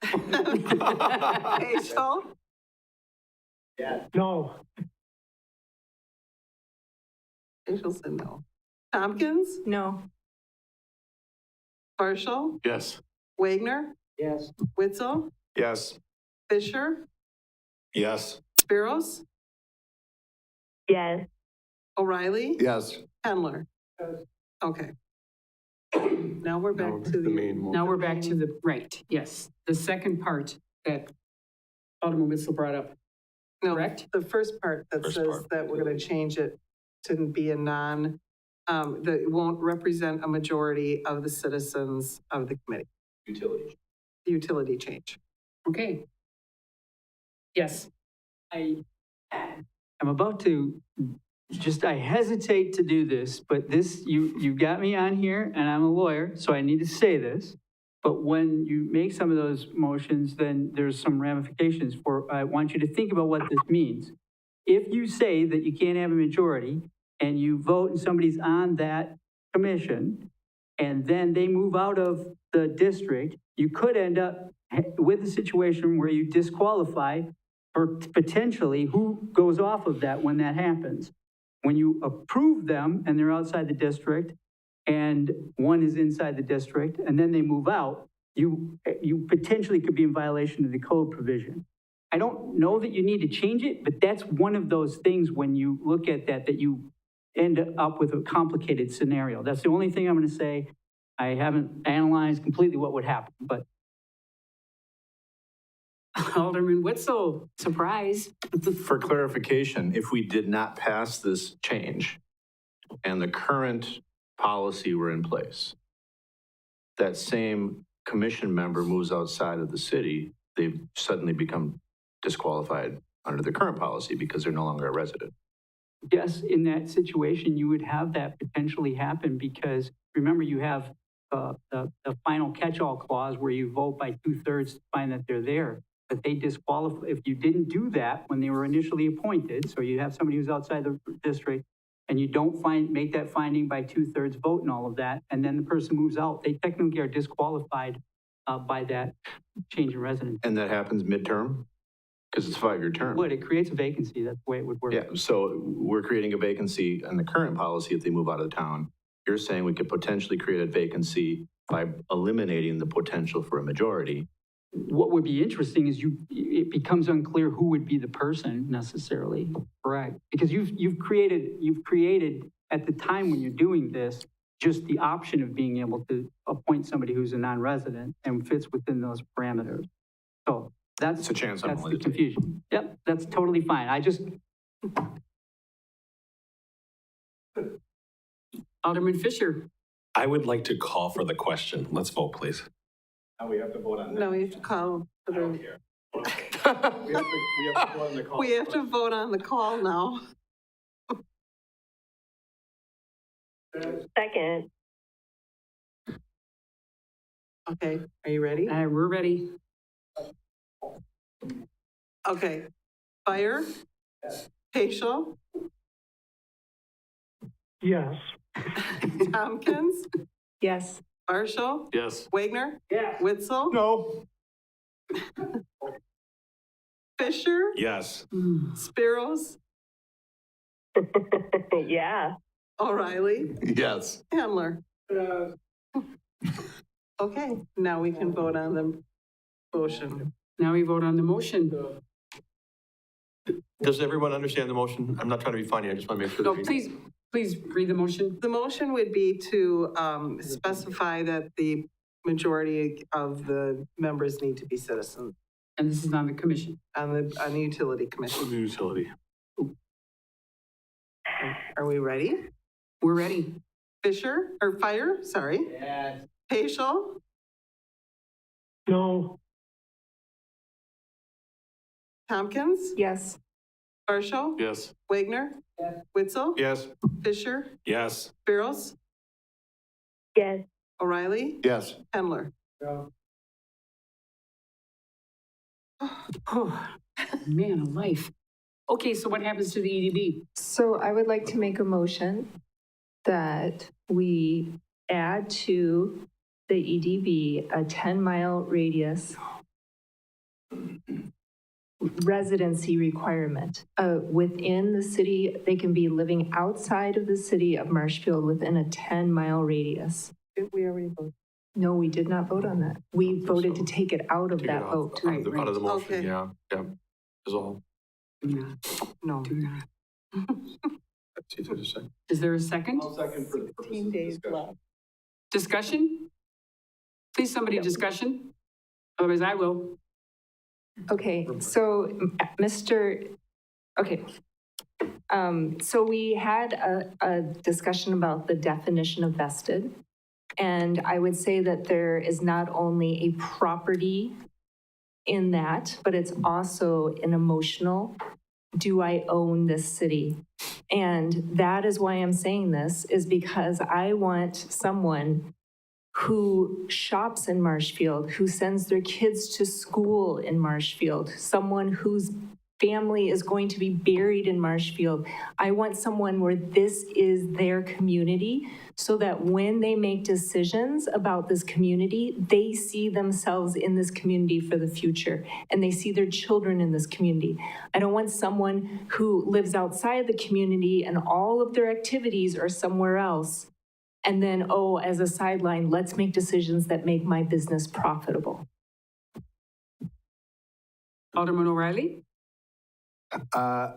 Paschal? No, Paschal said no. Tompkins? No. Marshall? Yes. Wagner? Yes. Witzel? Yes. Fisher? Yes. Spiros? Yes. O'Reilly? Yes. Handler? Okay. Now we're back to The the, main Now we're back to the, right, yes. The second part that Alderman Witzel brought up. no, correct? the first part that First says part. that we're gonna change it to be a that it won't represent a majority of the citizens of the committee, Utility. the utility change. Okay. Yes. I'm about to, I hesitate to do this, but this, you got me on here and I'm a lawyer, so I need to say this. But when you make some of those motions, then there's some ramifications I want you to think about what this means. If you say that you can't have a majority and you vote and somebody's on that commission and then they move out of the district, you could end up with a situation where you disqualify or potentially who goes off of that when that happens. When you approve them and they're outside the district and one is inside the district and then they move out, you potentially could be in violation of the code provision. I don't know that you need to change it, but that's one of those things when you look at that you end up with a complicated scenario. That's the only thing I'm going to say. I haven't analyzed completely what would happen, but Alderman Witzel, surprise. For clarification, if we did not pass this change and the current policy were in place, that same commission member moves outside of the city, they've suddenly become disqualified under the current policy because they're no longer a resident. yes, in that situation, you would have that potentially happen because remember you have the final catch-all clause where you vote by 2/3 to find that they're there. But they disqualify, if you didn't do that when they were initially appointed, so you have somebody who's outside the district and you don't make that finding by 2/3 vote and all of that, and then the person moves out, they technically are disqualified by that change in residence. And that happens midterm? Because it's a 5-year term. It creates a vacancy, that's the way it would work. Yeah, so we're creating a vacancy in the current policy if they move out of town. You're saying we could potentially create a vacancy by eliminating the potential for a majority. What would be interesting is it becomes unclear who would be the person necessarily, correct? Because you've created at the time when you're doing this, just the option of being able to appoint somebody who's a non-resident and fits within those parameters. So It's a chance I'm that's willing the to take. confusion. Yep, that's totally fine. Alderman Fisher. I would like to call for the question. Let's vote, please. Now we have to vote on No, we have to call for the, We have to vote on the call. we have to vote on the call now. Second. Okay, are you ready? We're ready. Okay. Fire? Paschal? yes. Tompkins? Yes. Marshall? Yes. Wagner? Yeah. Witzel? No. Fisher? Yes. Spiros? Yeah. O'Reilly, Yes. Handler. Okay, now we can vote on the motion. Now we vote on the motion. Does everyone understand the motion? I'm not trying to be funny, I just want to make sure. No, that please read the motion. The motion would be to specify that the majority of the members need to be citizens And this is on the commission. on the utility commission. Utility. Are we ready? We're ready. Fisher, or Fire, sorry. Yes. Paschal, No, Tompkins, Yes. Varsho, Yes. Wagner, Witzel, Yes. Fisher, Yes. Spiros, Yes. O'Reilly, Yes. Handler. Oh, man alive. Okay, so what happens to the E EDB? So I would like to make a motion that we add to the EDB a 10-mile radius residency requirement. Within the city, they can be living outside of the city of Marshfield within a 10-mile radius. Did we already vote? No, we did not vote on that. We voted to take it out of Take it that out- vote. Out of the motion, Okay. yeah, is all. Do not, No. do not. See if there's a second. Is there a second? second for the purposes 15 days left. Discussion? Please, somebody discussion? Otherwise I will. Okay, so so we had a discussion about the definition of vested. And I would say that there is not only a property in that, but it's also an emotional, do I own this city? And that is why I'm saying this, is because I want someone who shops in Marshfield, who sends their kids to school in Marshfield, someone whose family is going to be buried in Marshfield. I want someone where this is their community so that when they make decisions about this community, they see themselves in this community for the future and they see their children in this community. I don't want someone who lives outside the community and all of their activities are somewhere else. And then, oh, as a sideline, let's make decisions that make my business profitable. Alderman O'Reilly? I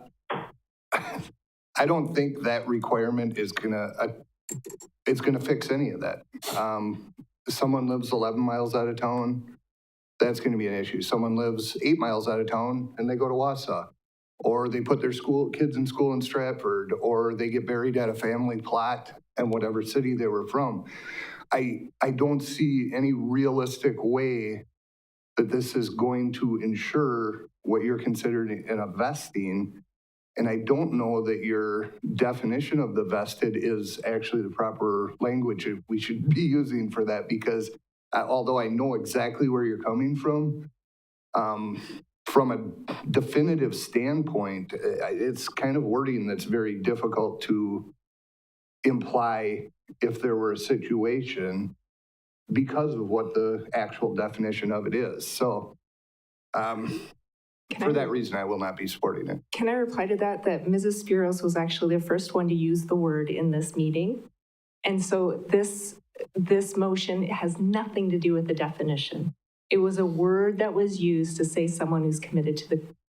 don't think that requirement is it's gonna fix any of that. Someone lives 11 miles out of town, that's gonna be an issue. Someone lives 8 miles out of town and they go to Wausau. Or they put their kids in school in Stratford, or they get buried at a family plot in whatever city they were from. I don't see any realistic way that this is going to ensure what you're considering in a vesting. And I don't know that your definition of the vested is actually the proper language we should be using for that, because although I know exactly where you're coming from a definitive standpoint, it's kind of wording that's very difficult to imply if there were a situation because of what the actual definition of it is. So for that reason, I will not be supporting it. Can I reply to that Mrs. Spiros was actually the first one to use the word in this meeting? And so this motion has nothing to do with the definition. It was a word that was used to say someone who's committed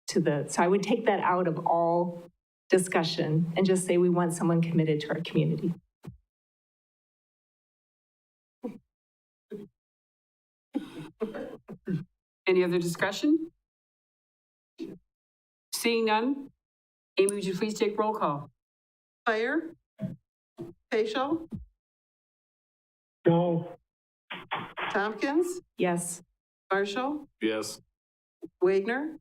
to the, so I would take that out of all discussion and just say we want someone committed to our community. Any other discussion? Seeing none, Amy, would you please take roll call? Fire, Paschal, no, Tompkins, Yes. Varsho, Yes. Wagner,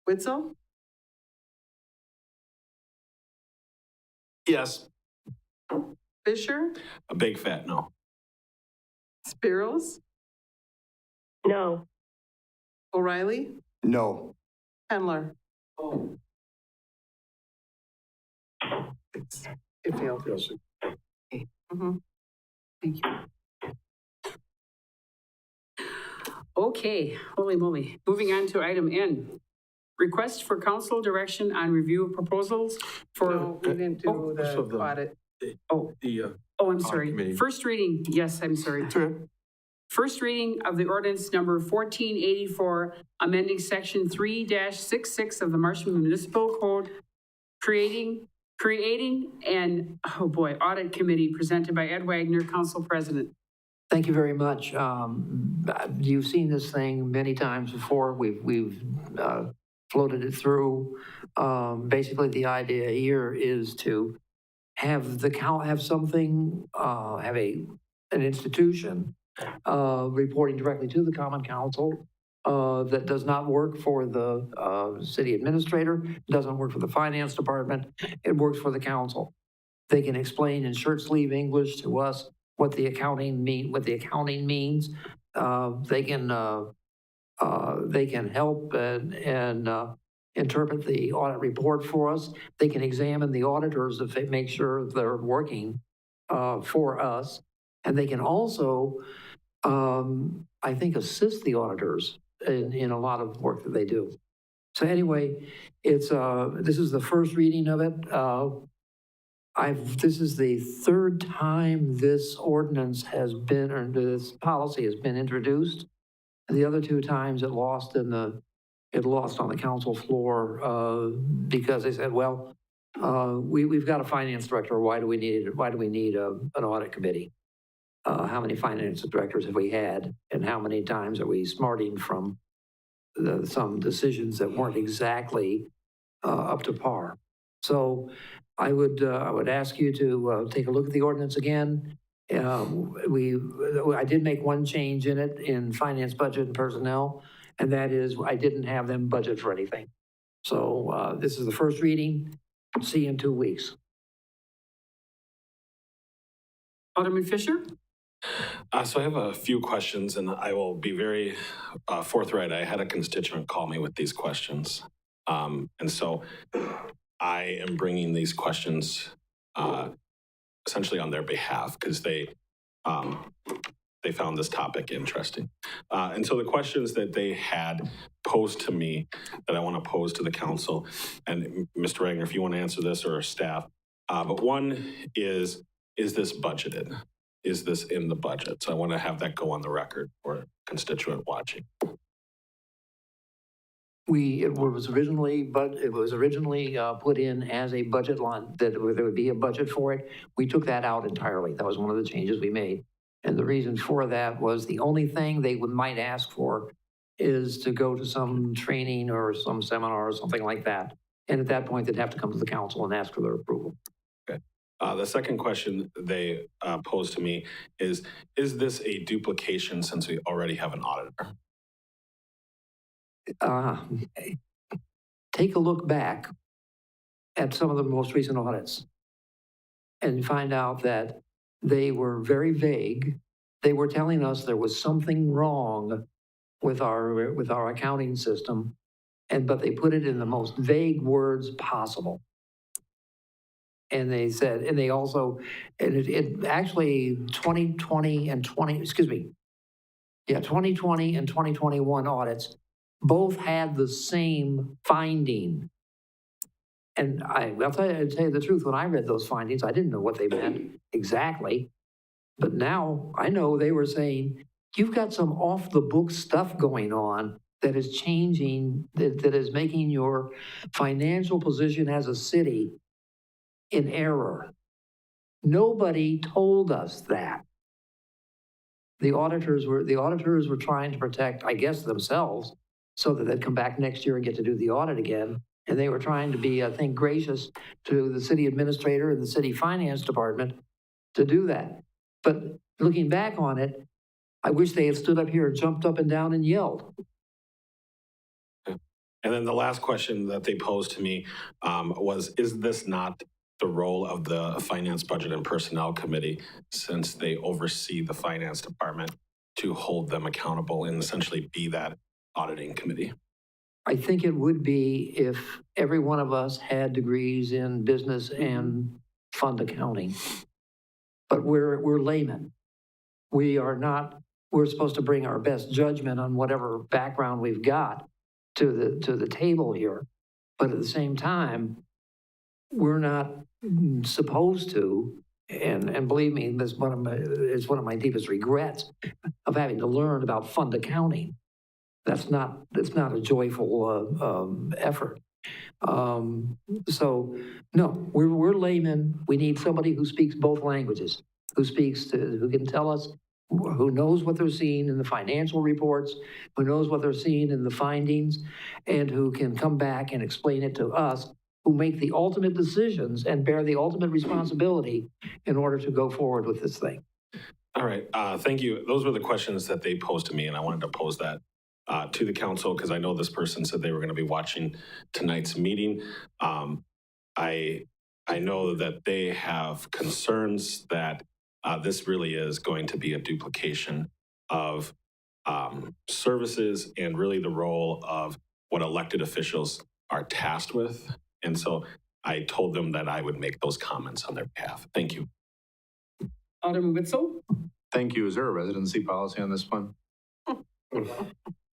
Witzel, Yes. Fisher, A big fat no. Spiros, No. O'Reilly, No. Handler. It failed. Mhm. Thank you. Okay, holy moly. Moving on to item N. request for council direction on review of proposals for, No, we didn't do so the audit. oh, The, I'm Audit sorry. committee. First reading, yes, I'm sorry. First reading of the ordinance number 1484, amending section 3-66 of the Marshfield Municipal Code, creating an, oh boy, audit committee, presented by Ed Wagner, council president. Thank you very much. You've seen this thing many times before. We've floated it through. Basically, the idea here is to have have something, have an institution reporting directly to the common council that does not work for the city administrator, doesn't work for the finance department, it works for the council. They can explain in shirt sleeve English to us what the accounting means. They can help and interpret the audit report for us. They can examine the auditors if they make sure they're working for us. And they can also, I think, assist the auditors in a lot of work that they do. So anyway, this is the first reading of it. This is the third time this ordinance has been, or this policy has been introduced. And the other two times it lost on the council floor because they said, well, we've got a finance director. Why do we need an audit committee? How many finance directors have we had, and how many times are we smarting from some decisions that weren't exactly up to par? So I would ask you to take a look at the ordinance again. I did make one change in it in finance, budget, and personnel, and that is I didn't have them budget for anything. So this is the first reading. See you in 2 weeks. Alderman Fisher? So I have a few questions, and I will be very forthright. I had a constituent call me with these questions. And so I am bringing these questions essentially on their behalf because they found this topic interesting. And so the questions that they had posed to me that I want to pose to the council, and Mr. Wagner, if you want to answer this, or staff, but one is this budgeted? Is this in the budget? So I want to have that go on the record for a constituent watching. It was originally put in as a budget line, that there would be a budget for it. We took that out entirely. That was one of the changes we made. And the reason for that was the only thing they might ask for is to go to some training or some seminar or something like that. And at that point, they'd have to come to the council and ask for their approval. Okay. The second question they posed to me is this a duplication since we already have an auditor? Take a look back at some of the most recent audits and find out that they were very vague. They were telling us there was something wrong with our accounting system, but they put it in the most vague words possible. And they said, and they also, and it actually 2020 and 2021 audits both had the same finding. And I'll tell you the truth, when I read those findings, I didn't know what they meant exactly. But now I know they were saying, you've got some off-the-book stuff going on that is changing, that is making your financial position as a city in error. Nobody told us that. The auditors were trying to protect, I guess, themselves so that they'd come back next year and get to do the audit again. And they were trying to be, I think, gracious to the city administrator and the city finance department to do that. But looking back on it, I wish they had stood up here and jumped up and down and yelled. And then the last question that they posed to me was, is this not the role of the Finance, Budget, and Personnel Committee, since they oversee the finance department, to hold them accountable and essentially be that auditing committee? I think it would be if every one of us had degrees in business and fund accounting. But we're laymen. We're supposed to bring our best judgment on whatever background we've got to the table here. But at the same time, we're not supposed to, and believe me, it's one of my deepest regrets of having to learn about fund accounting. That's not a joyful effort. So no, we're laymen. We need somebody who speaks both languages, who can tell us, who knows what they're seeing in the financial reports, who knows what they're seeing in the findings, and who can come back and explain it to us, who make the ultimate decisions and bear the ultimate responsibility in order to go forward with this thing. All right, thank you. Those were the questions that they posed to me, and I wanted to pose that to the council because I know this person said they were going to be watching tonight's meeting. I know that they have concerns that this really is going to be a duplication of services and really the role of what elected officials are tasked with. And so I told them that I would make those comments on their behalf. Thank you. Alderman Witzel? Thank you. Is there a residency policy on this one?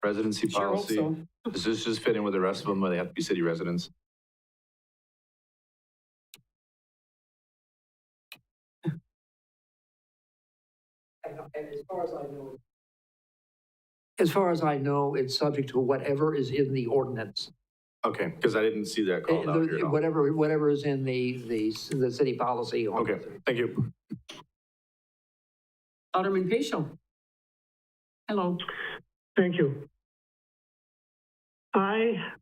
Residency Sure hope policy? so. Does this just fit in with the rest of them where they have to be city residents? As far as I know, it's subject to whatever is in the ordinance. Okay, because I didn't see that called out here at all. Whatever is in the city policy. on- Okay, thank you. Alderman Paschal? Hello. Thank you. I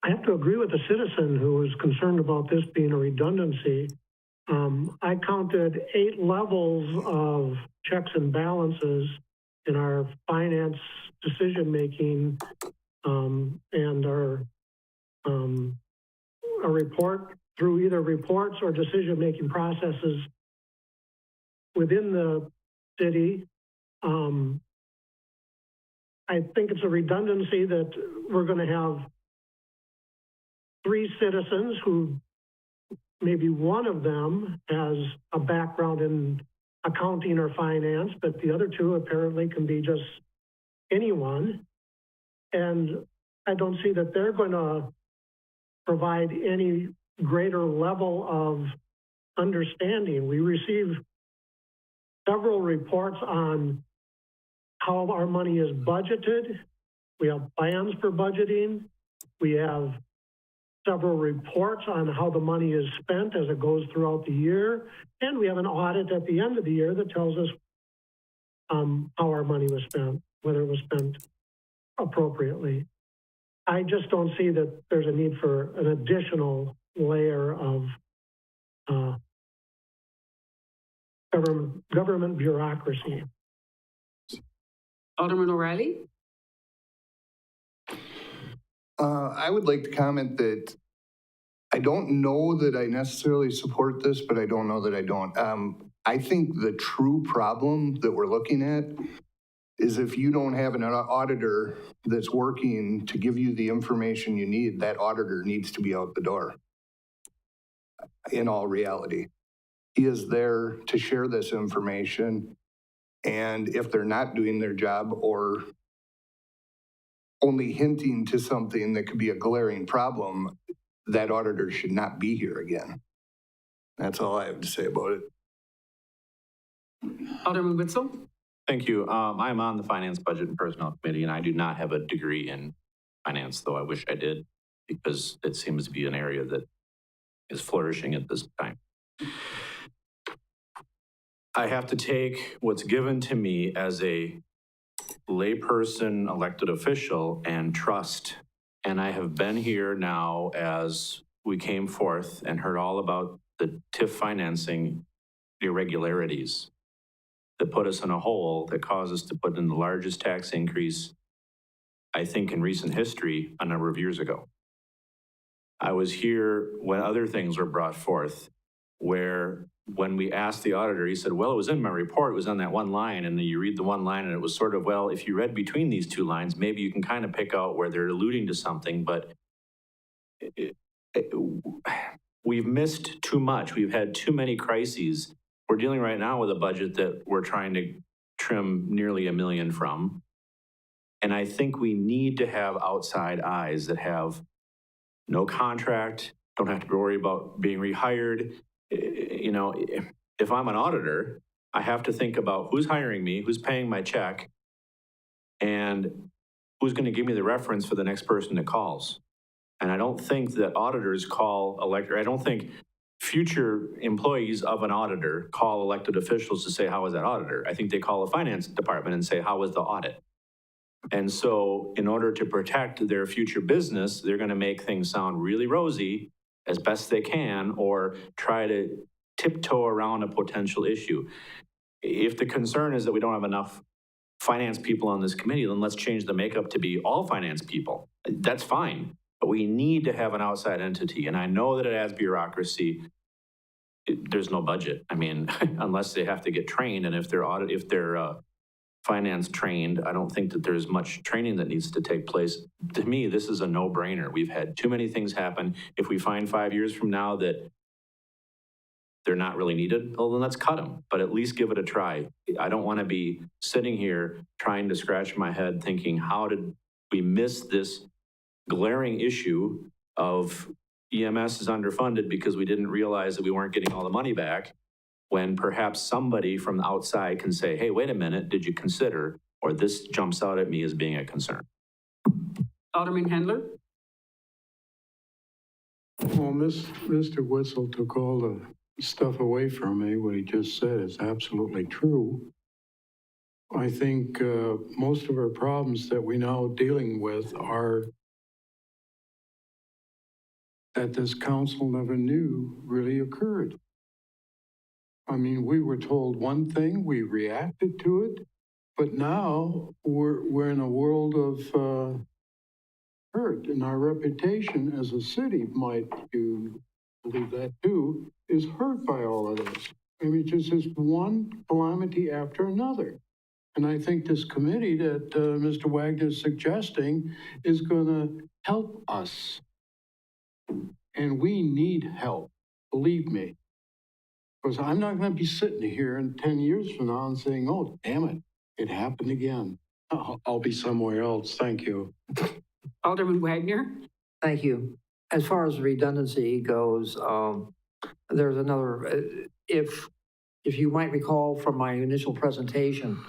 have to agree with the citizen who was concerned about this being a redundancy. I counted 8 levels of checks and balances in our finance decision-making and our report through either reports or decision-making processes within the city. I think it's a redundancy that we're going to have 3 citizens who maybe one of them has a background in accounting or finance, but the other 2 apparently can be just anyone. And I don't see that they're going to provide any greater level of understanding. We receive several reports on how our money is budgeted. We have plans for budgeting. We have several reports on how the money is spent as it goes throughout the year. And we have an audit at the end of the year that tells us how our money was spent, whether it was spent appropriately. I just don't see that there's a need for an additional layer of government bureaucracy. Alderman O'Reilly? I would like to comment that I don't know that I necessarily support this, but I don't know that I don't. I think the true problem that we're looking at is if you don't have an auditor that's working to give you the information you need, that auditor needs to be out the door. In all reality, he is there to share this information. And if they're not doing their job or only hinting to something that could be a glaring problem, that auditor should not be here again. That's all I have to say about it. Alderman Witzel? Thank you. I'm on the Finance, Budget, and Personnel Committee, and I do not have a degree in finance, though I wish I did, because it seems to be an area that is flourishing at this time. I have to take what's given to me as a layperson elected official and trust. And I have been here now as we came forth and heard all about the TIF financing irregularities that put us in a hole that caused us to put in the largest tax increase, I think, in recent history a number of years ago. I was here when other things were brought forth, where when we asked the auditor, he said, well, it was in my report, it was on that one line, and then you read the one line and it was sort of, well, if you read between these 2 lines, maybe you can kind of pick out where they're alluding to something, but we've missed too much. We've had too many crises. We're dealing right now with a budget that we're trying to trim nearly $1 million from. And I think we need to have outside eyes that have no contract, don't have to worry about being rehired. You know, if I'm an auditor, I have to think about who's hiring me, who's paying my check, and who's going to give me the reference for the next person that calls. And I don't think that auditors call I don't think future employees of an auditor call elected officials to say, how was that auditor? I think they call the finance department and say, how was the audit? And so in order to protect their future business, they're going to make things sound really rosy as best they can, or try to tiptoe around a potential issue. If the concern is that we don't have enough finance people on this committee, then let's change the makeup to be all finance people. That's fine, but we need to have an outside entity. And I know that it adds bureaucracy. There's no budget. I mean, unless they have to get trained, and if they're finance trained, I don't think that there's much training that needs to take place. To me, this is a no-brainer. We've had too many things happen. If we find 5 years from now that they're not really needed, well, then let's cut them, but at least give it a try. I don't want to be sitting here trying to scratch my head thinking, how did we miss this glaring issue of EMS is underfunded because we didn't realize that we weren't getting all the money back, when perhaps somebody from the outside can say, hey, wait a minute, did you consider, or this jumps out at me as being a concern. Alderman Hendler? Well, Mr. Witzel took all the stuff away from me. What he just said is absolutely true. I think most of our problems that we're now dealing with are that this council never knew really occurred. I mean, we were told one thing, we reacted to it, but now we're in a world of hurt, and our reputation as a city, might you believe that too, is hurt by all of this. I mean, just this one calamity after another. And I think this committee that Mr. Wagner is suggesting is going to help us. And we need help, believe me. Because I'm not going to be sitting here in 10 years from now and saying, oh, damn it, it happened again. I'll be somewhere else. Thank you. Alderman Wagner? Thank you. As far as redundancy goes, there's another, if you might recall from my initial presentation,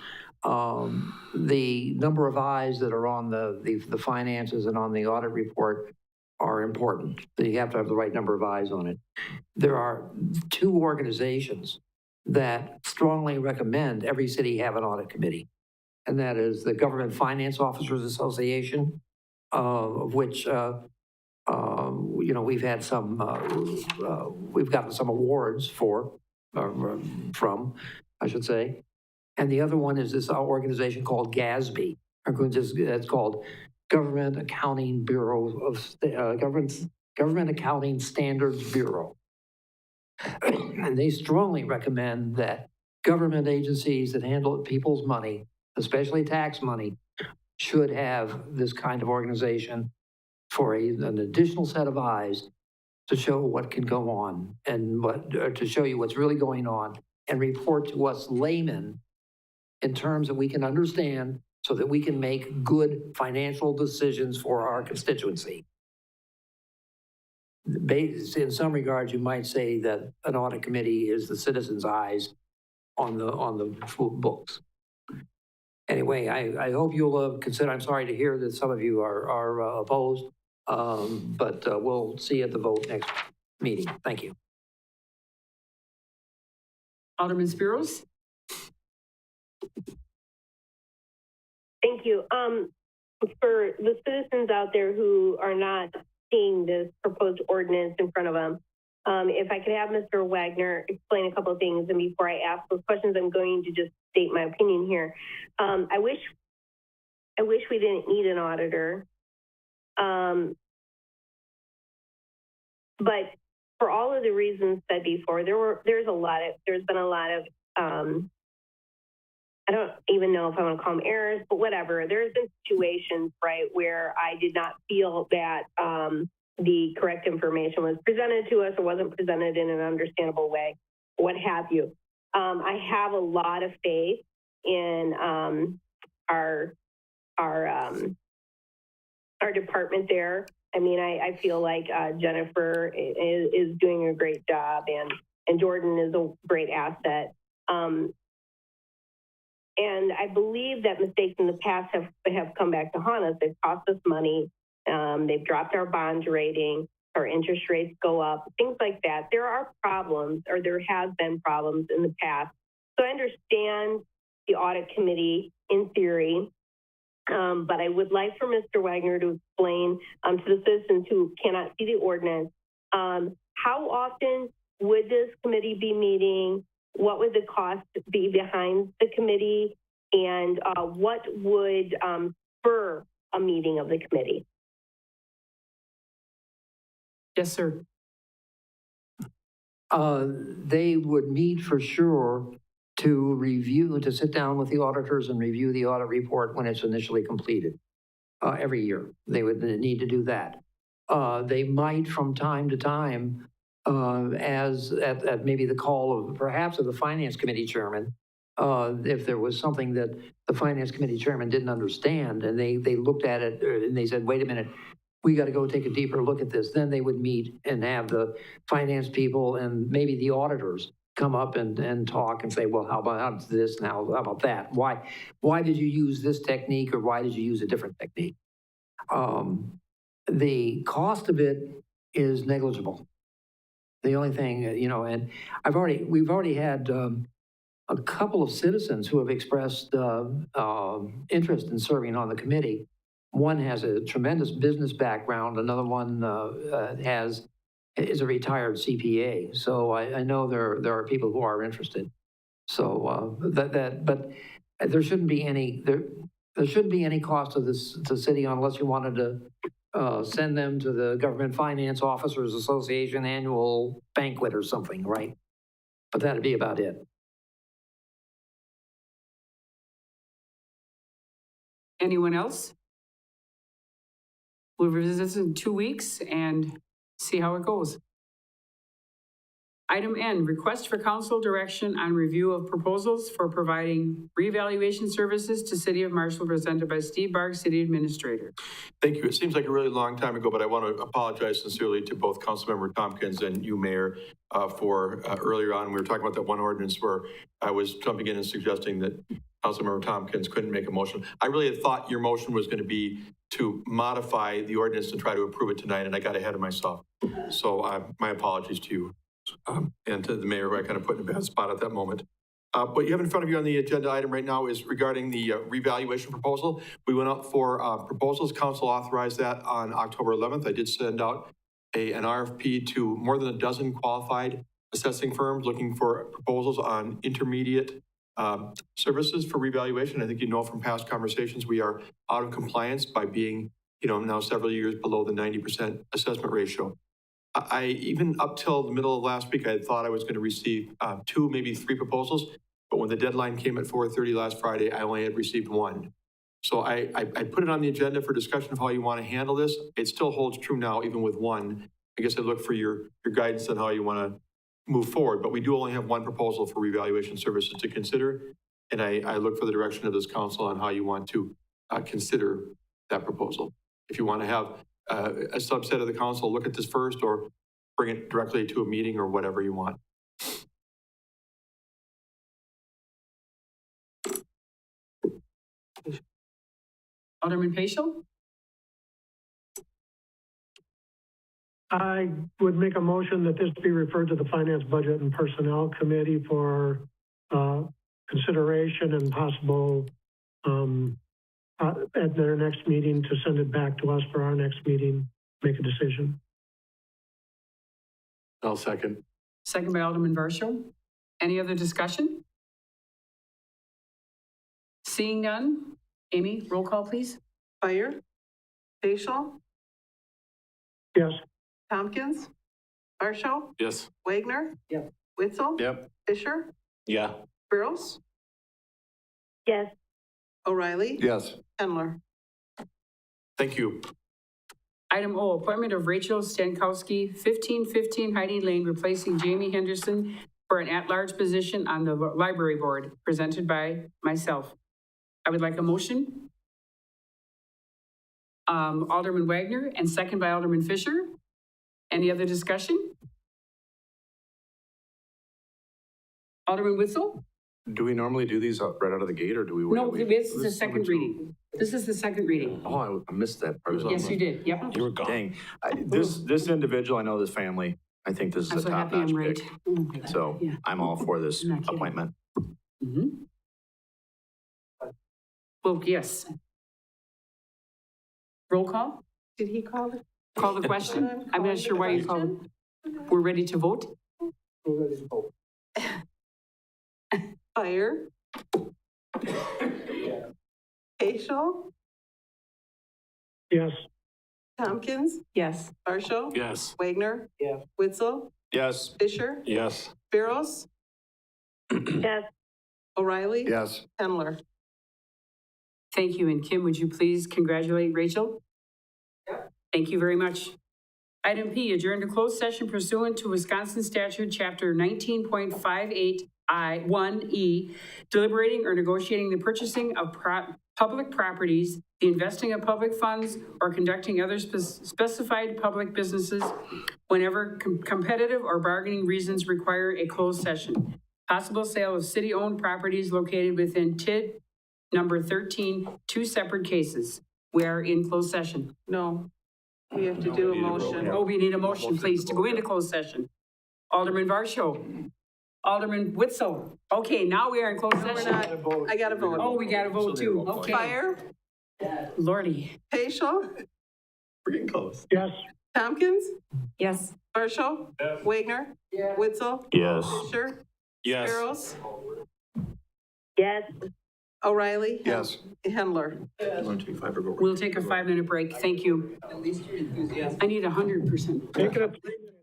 the number of eyes that are on the finances and on the audit report are important. You have to have the right number of eyes on it. There are two organizations that strongly recommend every city have an audit committee, and that is the Government Finance Officers Association, of which we've had we've gotten some awards from, I should say. And the other one is this organization called GASB. It's called Government Accounting Bureau of Government Accounting Standards Bureau. And they strongly recommend that government agencies that handle people's money, especially tax money, should have this kind of organization for an additional set of eyes to show what can go on and to show you what's really going on and report to us laymen in terms that we can understand so that we can make good financial decisions for our constituency. In some regards, you might say that an audit committee is the citizens' eyes on the books. Anyway, I hope you'll consider. I'm sorry to hear that some of you are opposed, but we'll see you at the vote next meeting. Thank you. Alderman Spiros? Thank you. For the citizens out there who are not seeing this proposed ordinance in front of them, if I could have Mr. Wagner explain a couple of things, and before I ask those questions, I'm going to just state my opinion here. I wish we didn't need an auditor, but for all of the reasons said before, there's been a lot of I don't even know if I want to call them errors, but whatever. There's been situations, right, where I did not feel that the correct information was presented to us or wasn't presented in an understandable way, what have you. I have a lot of faith in our our department there. I mean, I feel like Jennifer is doing a great job, and Jordan is a great asset. And I believe that mistakes in the past have come back to haunt us. They've cost us money. They've dropped our bond rating. Our interest rates go up, things like that. There are problems, or there has been problems in the past. So I understand the audit committee in theory, but I would like for Mr. Wagner to explain to the citizens who cannot see the ordinance, how often would this committee be meeting? What would the cost be behind the committee? And what would spur a meeting of the committee? Yes, sir. They would meet for sure to sit down with the auditors and review the audit report when it's initially completed. Every year, they would need to do that. They might from time to time, as at maybe the call of perhaps of the finance committee chairman, if there was something that the finance committee chairman didn't understand and they looked at it and they said, wait a minute, we got to go take a deeper look at this. Then they would meet and have the finance people and maybe the auditors come up and talk and say, well, how about this now? How about that? Why did you use this technique, or why did you use a different technique? The cost of it is negligible. The only thing, and we've already had a couple of citizens who have expressed interest in serving on the committee. One has a tremendous business background. Another one is a retired CPA. So I know there are people who are interested. So but there shouldn't be any there shouldn't be any cost to the city unless you wanted to send them to the Government Finance Officers Association annual banquet or something, right? But that'd be about it. Anyone else? We'll revisit this in 2 weeks and see how it goes. Item N, request for council direction on review of proposals for providing revaluation services to City of Marshfield, presented by Steve Barg, City Administrator. Thank you. It seems like a really long time ago, but I want to apologize sincerely to both Councilmember Tompkins and you, Mayor, for earlier on, we were talking about that one ordinance where I was jumping in and suggesting that Councilmember Tompkins couldn't make a motion. I really had thought your motion was going to be to modify the ordinance and try to approve it tonight, and I got ahead of myself. So my apologies to you and to the mayor, who I kind of put in a bad spot at that moment. What you have in front of you on the agenda item right now is regarding the revaluation proposal. We went up for proposals. Council authorized that on October 11th. I did send out an RFP to more than a dozen qualified assessing firms looking for proposals on intermediate services for revaluation. I think you know from past conversations, we are out of compliance by being, now several years below the 90% assessment ratio. I even up till the middle of last week, I had thought I was going to receive 2, maybe 3 proposals, but when the deadline came at 4:30 last Friday, I only had received 1. So I put it on the agenda for discussion of how you want to handle this. It still holds true now, even with 1. I guess I look for your guidance on how you want to move forward, but we do only have 1 proposal for revaluation services to consider. And I look for the direction of this council on how you want to consider that proposal. If you want to have a subset of the council look at this first, or bring it directly to a meeting, or whatever you want. Alderman Paschal? I would make a motion that this be referred to the Finance, Budget, and Personnel Committee for consideration and possible at their next meeting to send it back to us for our next meeting, make a decision. I'll second. Second by Alderman Varsho. Any other discussion? Seeing none. Amy, roll call, please. Fire, Paschal, Yes. Tompkins, Varsho, Yes. Wagner. Yep. Witzel. Yep. Fisher, Yeah. Burrows, Yes. O'Reilly. Yes. Hendler. Thank you. Item O, appointment of Rachel Stankowski, 1515 Heidi Lane, replacing Jamie Henderson for an at-large position on the library board, presented by myself. I would like a motion. Alderman Wagner, and second by Alderman Fisher. Any other discussion? Alderman Witzel? Do we normally do these right out of the gate, or do we wait? a No, week? this is the second reading. This is the second reading. Oh, I missed that part. Yes, you did. Yep. You were gone. Dang. This individual, I know this family, I think this I'm is a so happy top-notch I'm right. pick. Oh my God. So Yeah. I'm all for this I'm not kidding. appointment. Mhm. Well, yes. Roll call? Did he call it? Call the question? I'm not sure why you called. We're ready to vote? Fire. Paschal, Yes. Tompkins, Yes. Marshall, Yes. Wagner. Yes. Witzel, Yes. Fisher, Yes. Barros, Yes. O'Reilly. Yes. Hendler. Thank you. And Kim, would you please congratulate Rachel? Thank you very much. Item P, adjourn to closed session pursuant to Wisconsin Statute, Chapter 19.58I1E, deliberating or negotiating the purchasing of public properties, the investing of public funds, or conducting other specified public businesses whenever competitive or bargaining reasons require a closed session. Possible sale of city-owned properties located within TID number 13, two separate cases. We are in closed session. No, we have to do a motion. Oh, we need a motion, please, to go into closed session. Alderman Varsho. Alderman Witzel. Okay, now we are in closed We're session. not, I got to vote. Oh, we got to vote too. Okay. Fire, Lordy. Paschal, We're getting close. Yes. Tompkins, Yes. Marshall, Wagner, Witzel, Yes. Fisher, Yes. Barros, Yes. O'Reilly. Yes. Hendler. You want to take 5 or go? We'll take a 5-minute break. Thank you. At least you're enthusiastic. I need 100%. Make it a 3-minute.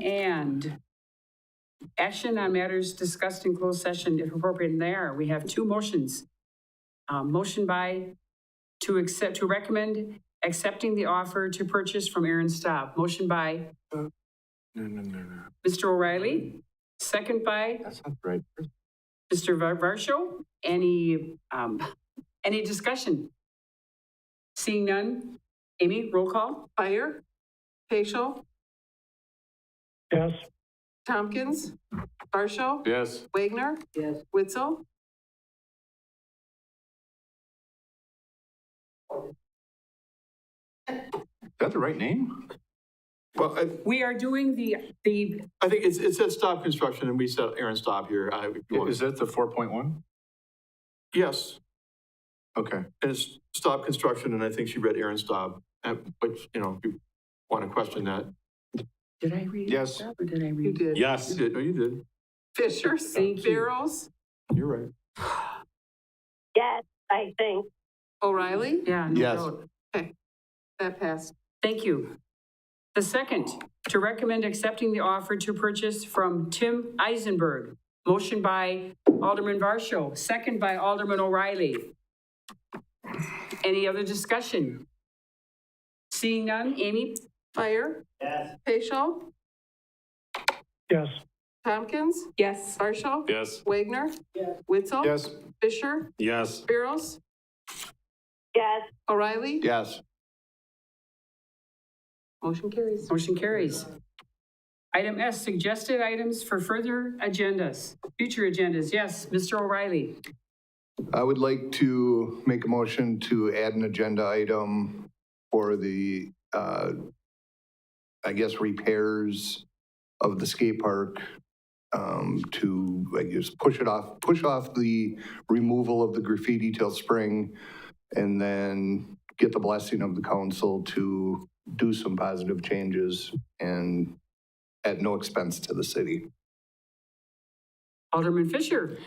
And action on matters discussed in closed session, if appropriate, and there. We have two motions. Motion to recommend accepting the offer to purchase from Aaron Staub. Motion by Mr. O'Reilly, second by That's not right. Mr. Varsho. Any discussion? Seeing none. Amy, roll call. Fire, Paschal, Yes. Tompkins, Varsho, Yes. Wagner. Yes. Witzel. Is that the right name? Well, We are doing the I think it says stop construction, and we said Aaron Stop here. If you want. Is that the 4.1? Yes, Okay. and it's stop construction, and I think she read Aaron Stop, but, you know, if you want to question that. Did I read? Yes. that, Or did I You read? did. Yes. You did, no, you did. Fisher, Thank you. Barrows, You're right. Yes, I think. O'Reilly. Yeah. no Yes. doubt. Okay, that passed. Thank you. The second, to recommend accepting the offer to purchase from Tim Eisenberg. Motion by Alderman Varsho, second by Alderman O'Reilly. Any other discussion? Seeing none, Amy? Fire. Yes. Paschal, Yes. Tompkins, Yes. Varsho. Yes. Wagner. Yes. Witzel. Yes. Fisher, Yes. Barrows, Yes, O'Reilly. Yes. Motion carries. Motion carries. Item S, suggested items for further agendas, future agendas. Yes, Mr. O'Reilly. I would like to make a motion to add an agenda item for the, I guess, repairs of the skate park, to, I guess, push off the removal of the graffiti till spring, and then get the blessing of the council to do some positive changes and at no expense to the city. Alderman Fisher.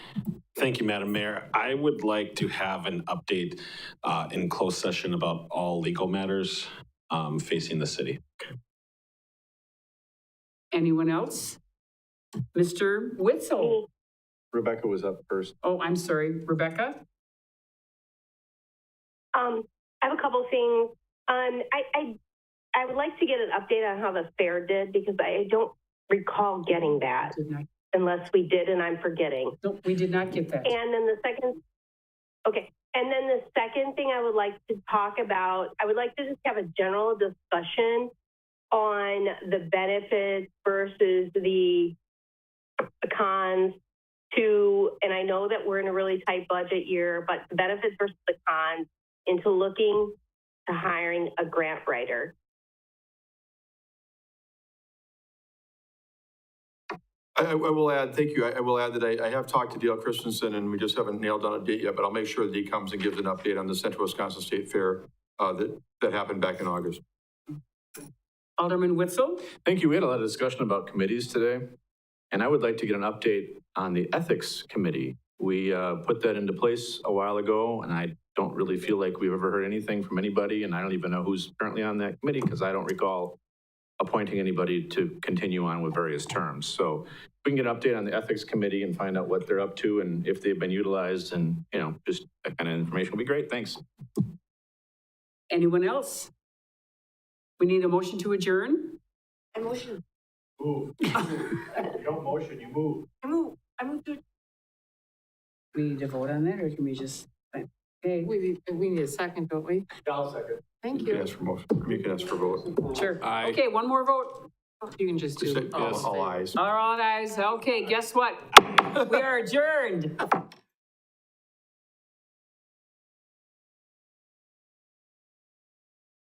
Thank you, Madam Mayor. I would like to have an update in closed session about all legal matters facing the city. Anyone else? Mr. Witzel. Rebecca was up first. Oh, I'm sorry, Rebecca? I have a couple things. I would like to get an update on how the fair did, because I don't recall getting that, Did not, unless we did and I'm forgetting. no, we did not get that. And then the second thing I would like to talk about, I would like to just have a general discussion on the benefits versus the cons to, and I know that we're in a really tight budget year, but the benefits versus the cons into looking to hiring a grant writer. I will add, thank you. I will add that I have talked to Dale Christensen, and we just haven't nailed down a date yet, but I'll make sure that he comes and gives an update on the Central Wisconsin State Fair that happened back in August. Alderman Witzel? Thank you. We had a lot of discussion about committees today, and I would like to get an update on the Ethics Committee. We put that into place a while ago, and I don't really feel like we've ever heard anything from anybody, and I don't even know who's currently on that committee because I don't recall appointing anybody to continue on with various terms. So if we can get an update on the Ethics Committee and find out what they're up to and if they've been utilized, and, you know, just that kind of information would be great. Thanks. Anyone else? We need a motion to adjourn? I motion. Move. You don't motion, you move. I move to. We need to vote on that, or can we just, okay, We need a second, don't we? I'll second. Thank You can you. ask for motion. You can ask for vote. sure. Aye. Okay, one more vote. You can just do. Just say all ayes. All right, guys, okay, guess what? We are adjourned.